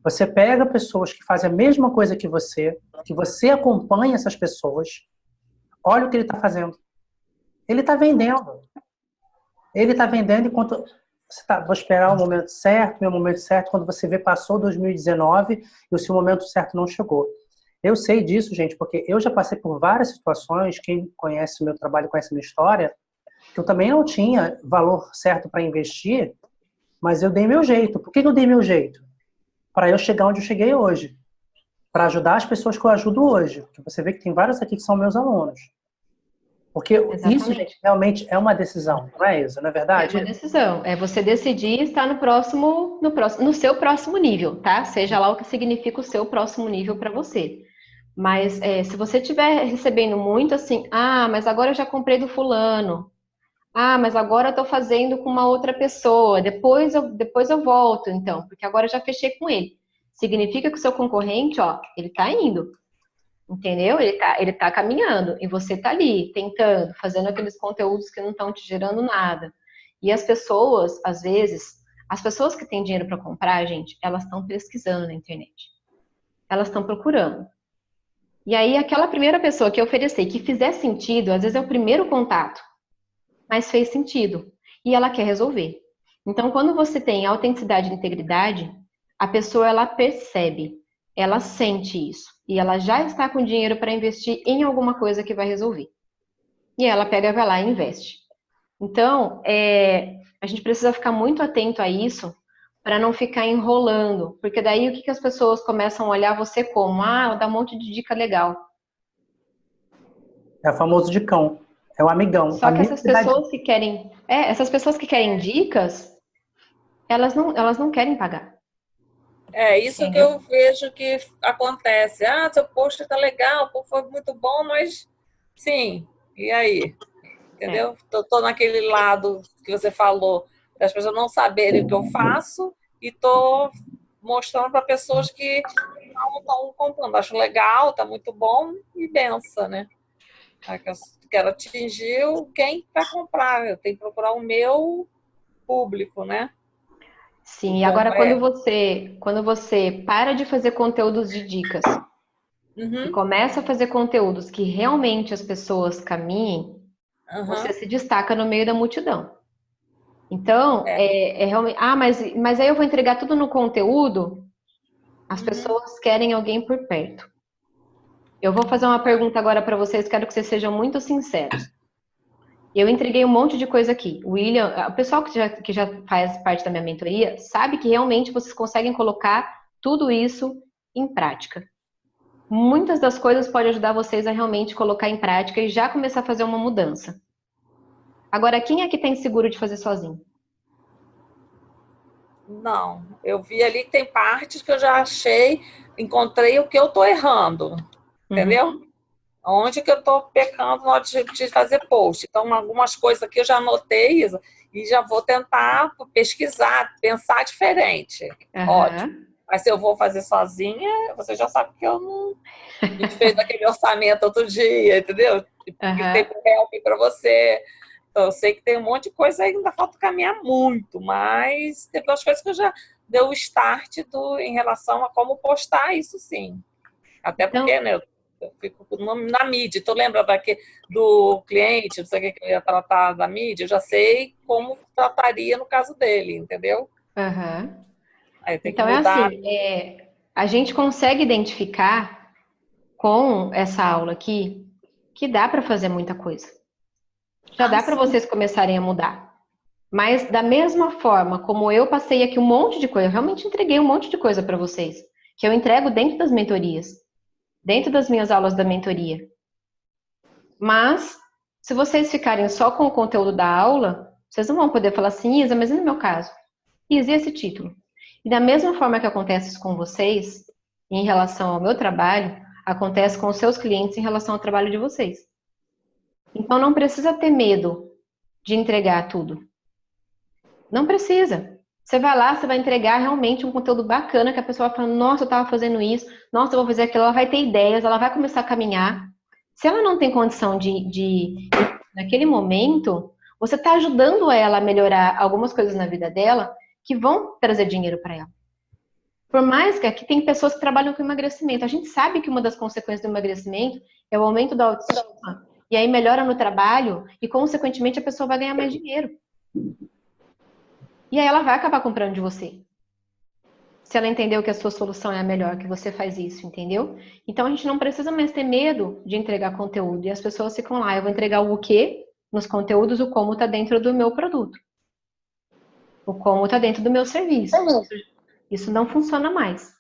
Você pega pessoas que fazem a mesma coisa que você acompanha essas pessoas, olha o que ele está fazendo. Ele está vendendo. Ele está vendendo enquanto vou esperar o momento certo, meu momento certo, quando você vê, passou 2019 e o seu momento certo não chegou. Eu sei disso, gente, porque eu já passei por várias situações, quem conhece o meu trabalho, conhece a minha história, que eu também não tinha valor certo para investir, mas eu dei meu jeito. Por que eu dei meu jeito? Para eu chegar onde eu cheguei hoje. Para ajudar as pessoas que eu ajudo hoje. Porque você vê que tem vários aqui que são meus alunos. Porque Exatamente. Isso, gente, realmente é uma decisão, não é isso? Não é verdade? É uma decisão. É você decidir estar no seu próximo nível, tá? Seja lá o que significa o seu próximo nível para você. Mas se você estiver recebendo muito assim, mas agora eu já comprei do fulano. Mas agora eu estou fazendo com uma outra pessoa. Depois eu volto, então, porque agora eu já fechei com ele. Significa que o seu concorrente, ele está indo. Entendeu? Ele tá caminhando e você tá ali, tentando, fazendo aqueles conteúdos que não estão te gerando nada. E as pessoas, às vezes, as pessoas que têm dinheiro para comprar, gente, elas estão pesquisando na internet. Elas estão procurando. E aí, aquela primeira pessoa que eu oferecer que fizer sentido, às vezes é o primeiro contato, mas fez sentido. E ela quer resolver. Então, quando você tem autenticidade e integridade, a pessoa, ela percebe, ela sente isso. E ela já está com dinheiro para investir em alguma coisa que vai resolver. E ela pega, vai lá e investe. Então, a gente precisa ficar muito atento a isso para não ficar enrolando. Porque daí, o que as pessoas começam a olhar você como? Ah, dá um monte de dica legal. É o famoso dicão. É o amigão. Só que essas pessoas que querem dicas, elas não querem pagar. É isso Entendeu? que eu vejo que acontece. Ah, seu post tá legal, pô, foi muito bom, mas sim, e aí? Entendeu? Tô naquele lado que você falou, das pessoas não saberem o que eu faço e tô mostrando para pessoas que não estão comprando. Acho legal, tá muito bom e benção, né? Eu quero atingir quem vai comprar, eu tenho que procurar o meu público, né? Sim, e agora quando você para de fazer conteúdos de dicas e começa a fazer conteúdos que realmente as pessoas caminhem, você se destaca no meio da multidão. Então, realmente. Ah, mas aí eu vou entregar tudo no conteúdo? As pessoas querem alguém por perto. Eu vou fazer uma pergunta agora para vocês, quero que vocês sejam muito sinceros. Eu entreguei um monte de coisa aqui. O William, o pessoal que já faz parte da minha mentoria, sabe que realmente vocês conseguem colocar tudo isso em prática. Muitas das coisas podem ajudar vocês a realmente colocar em prática e já começar a fazer uma mudança. Agora, quem é que tem seguro de fazer sozinho? Não, eu vi ali que tem partes que eu já encontrei o que eu tô errando, entendeu? Onde que eu tô pecando na hora de fazer post. Então, algumas coisas aqui eu já anotei, Isa, e já vou tentar pesquisar, pensar diferente. Ótimo. Mas se eu vou fazer sozinha, você já sabe que eu não... A gente fez aquele orçamento outro dia, entendeu? Que tem help para você. Então, eu sei que tem um monte de coisa aí, ainda falta caminhar muito, mas tem duas coisas que eu já dei o start em relação a como postar isso, sim. Até porque, né, eu fico na mídia. Tu lembra do cliente, não sei o que eu ia tratar da mídia? Eu já sei como trataria no caso dele, entendeu? Aí tem Então, que mudar. a gente consegue identificar com essa aula aqui que dá para fazer muita coisa. Já dá para vocês começarem a mudar. Mas da mesma forma como eu passei aqui um monte de coisa, eu realmente entreguei um monte de coisa para vocês, que eu entrego dentro das mentorias, dentro das minhas aulas da mentoria. Mas, se vocês ficarem só com o conteúdo da aula, vocês não vão poder falar assim, Isa, mas e no meu caso? Isa, e esse título? E da mesma forma que acontece isso com vocês, em relação ao meu trabalho, acontece com os seus clientes em relação ao trabalho de vocês. Então, não precisa ter medo de entregar tudo. Não precisa. Você vai lá, você vai entregar realmente um conteúdo bacana que a pessoa vai falar, nossa, eu estava fazendo isso, nossa, eu vou fazer aquilo, ela vai ter ideias, ela vai começar a caminhar. Se ela não tem condição naquele momento, você está ajudando ela a melhorar algumas coisas na vida dela que vão trazer dinheiro para ela. Por mais que aqui tem pessoas que trabalham com emagrecimento. A gente sabe que uma das consequências do emagrecimento é o aumento da autoestima. E aí melhora no trabalho e, consequentemente, a pessoa vai ganhar mais dinheiro. E aí ela vai acabar comprando de você. Se ela entendeu que a sua solução é a melhor, que você faz isso, entendeu? Então a gente não precisa mais ter medo de entregar conteúdo. E as pessoas ficam lá, eu vou entregar o quê nos conteúdos, o como está dentro do meu produto. O como está dentro do meu serviço. Isso não funciona mais.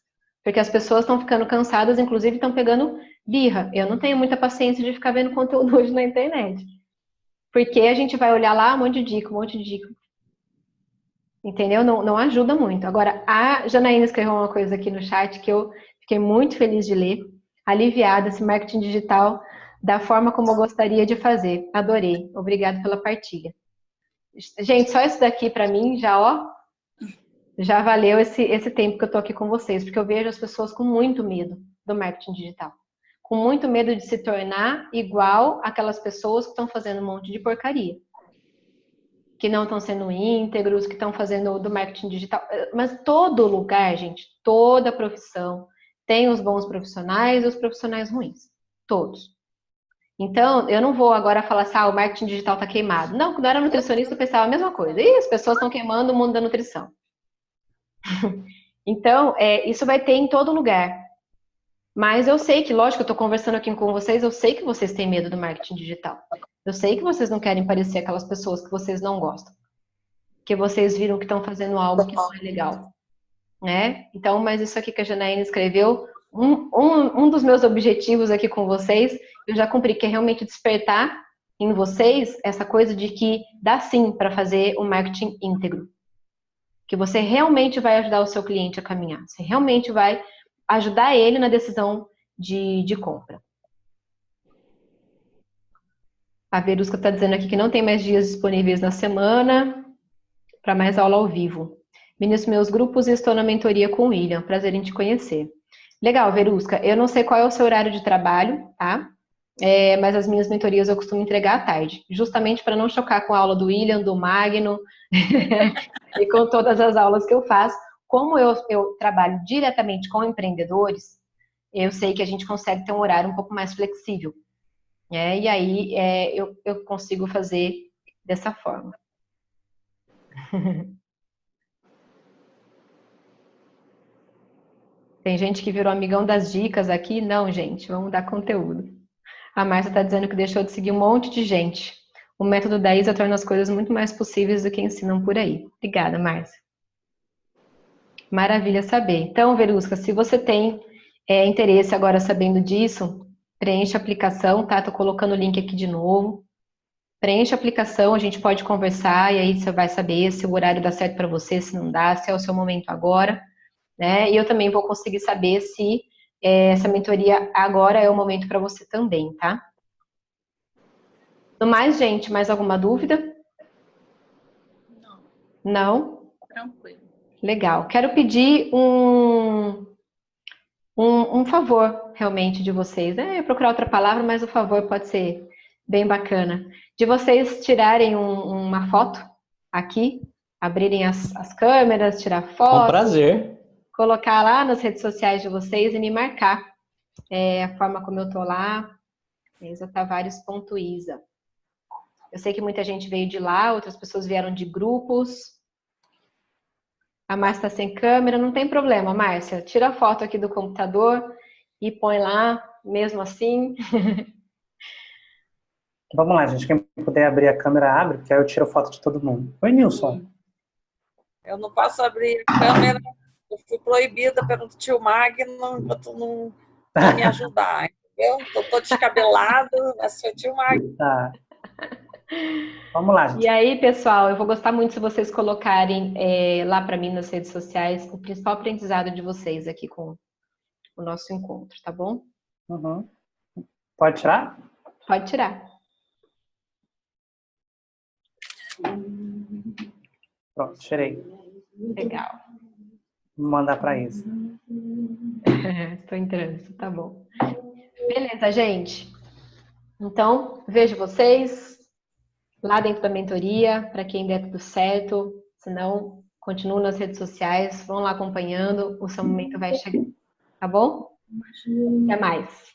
Porque as pessoas estão ficando cansadas, inclusive estão pegando birra. Eu não tenho muita paciência de ficar vendo conteúdo hoje na internet. Porque a gente vai olhar lá, um monte de dica. Entendeu? Não ajuda muito. Agora, a Janaína escreveu uma coisa aqui no chat que eu fiquei muito feliz de ler. Aliviada, esse marketing digital da forma como eu gostaria de fazer. Adorei. Obrigada pela partilha. Gente, só isso daqui para mim já valeu esse tempo que eu tô aqui com vocês, porque eu vejo as pessoas com muito medo do marketing digital. com muito medo de se tornar igual aquelas pessoas que estão fazendo um monte de porcaria. Que não estão sendo íntegros, que estão fazendo do marketing digital. Mas todo lugar, gente, toda profissão tem os bons profissionais e os profissionais ruins. Todos. Então, eu não vou agora falar assim, o marketing digital está queimado. Não, quando eu era nutricionista, eu pensava a mesma coisa. E as pessoas estão queimando o mundo da nutrição. Então, isso vai ter em todo lugar. Mas eu sei que, lógico, eu estou conversando aqui com vocês, eu sei que vocês têm medo do marketing digital. Eu sei que vocês não querem parecer aquelas pessoas que vocês não gostam. Que vocês viram que estão fazendo algo que não é legal. Né? Então, mas isso aqui que a Janaína escreveu, um dos meus objetivos aqui com vocês, eu já cumpri, que é realmente despertar em vocês essa coisa de que dá sim para fazer um marketing íntegro. Que você realmente vai ajudar o seu cliente a caminhar. Você realmente vai ajudar ele na decisão de compra. A Verusca está dizendo aqui que não tem mais dias disponíveis na semana para mais aula ao vivo. Ministro meus grupos e estou na mentoria com o William. Prazer em te conhecer. Legal, Verusca. Eu não sei qual é o seu horário de trabalho, tá? Mas as minhas mentorias eu costumo entregar à tarde. Justamente para não chocar com a aula do William, do Magno e com todas as aulas que eu faço. Como eu trabalho diretamente com empreendedores, eu sei que a gente consegue ter um horário um pouco mais flexível. E aí eu consigo fazer dessa forma. Tem gente que virou amigão das dicas aqui. Não, gente, vamos dar conteúdo. A Márcia está dizendo que deixou de seguir um monte de gente. O método da Isa torna as coisas muito mais possíveis do que ensinam por aí. Obrigada, Márcia. Maravilha saber. Então, Verusca, se você tem interesse agora sabendo disso, preencha a aplicação, tá? Tô colocando o link aqui de novo. Preencha a aplicação, a gente pode conversar e aí você vai saber se o horário dá certo para você, se não dá, se é o seu momento agora. Né? E eu também vou conseguir saber se essa mentoria agora é o momento para você também, tá? No mais, gente, mais alguma dúvida? Não. Não? Tranquilo. Legal. Quero pedir um favor, realmente, de vocês. Eu ia procurar outra palavra, mas o favor pode ser bem bacana. De vocês tirarem uma foto aqui, abrirem as câmeras, tirar foto. Com prazer. Colocar lá nas redes sociais de vocês e me marcar a forma como eu tô lá, isatavares.isa. Eu sei que muita gente veio de lá, outras pessoas vieram de grupos. A Márcia está sem câmera, não tem problema, Márcia. Tira a foto aqui do computador e põe lá, mesmo assim. Vamos lá, gente. Quem puder abrir a câmera, abre, porque aí eu tiro foto de todo mundo. Oi, Nilson. Eu não posso abrir a câmera. Eu fui proibida pelo tio Magno enquanto não me ajudar, entendeu? Eu tô descabelado, mas foi tio Magno. Tá. Vamos lá, gente. E aí, pessoal, eu vou gostar muito se vocês colocarem lá para mim nas redes sociais o principal aprendizado de vocês aqui com o nosso encontro, tá bom? Uhum. Pode tirar? Pode tirar. Pronto, tirei. Legal. Vou mandar para isso. Estou em trânsito, tá bom. Beleza, gente. Então, vejo vocês lá dentro da mentoria, para quem der tudo certo. Se não, continuem nas redes sociais, vão lá acompanhando, o seu momento vai chegar. Tá bom? Até mais.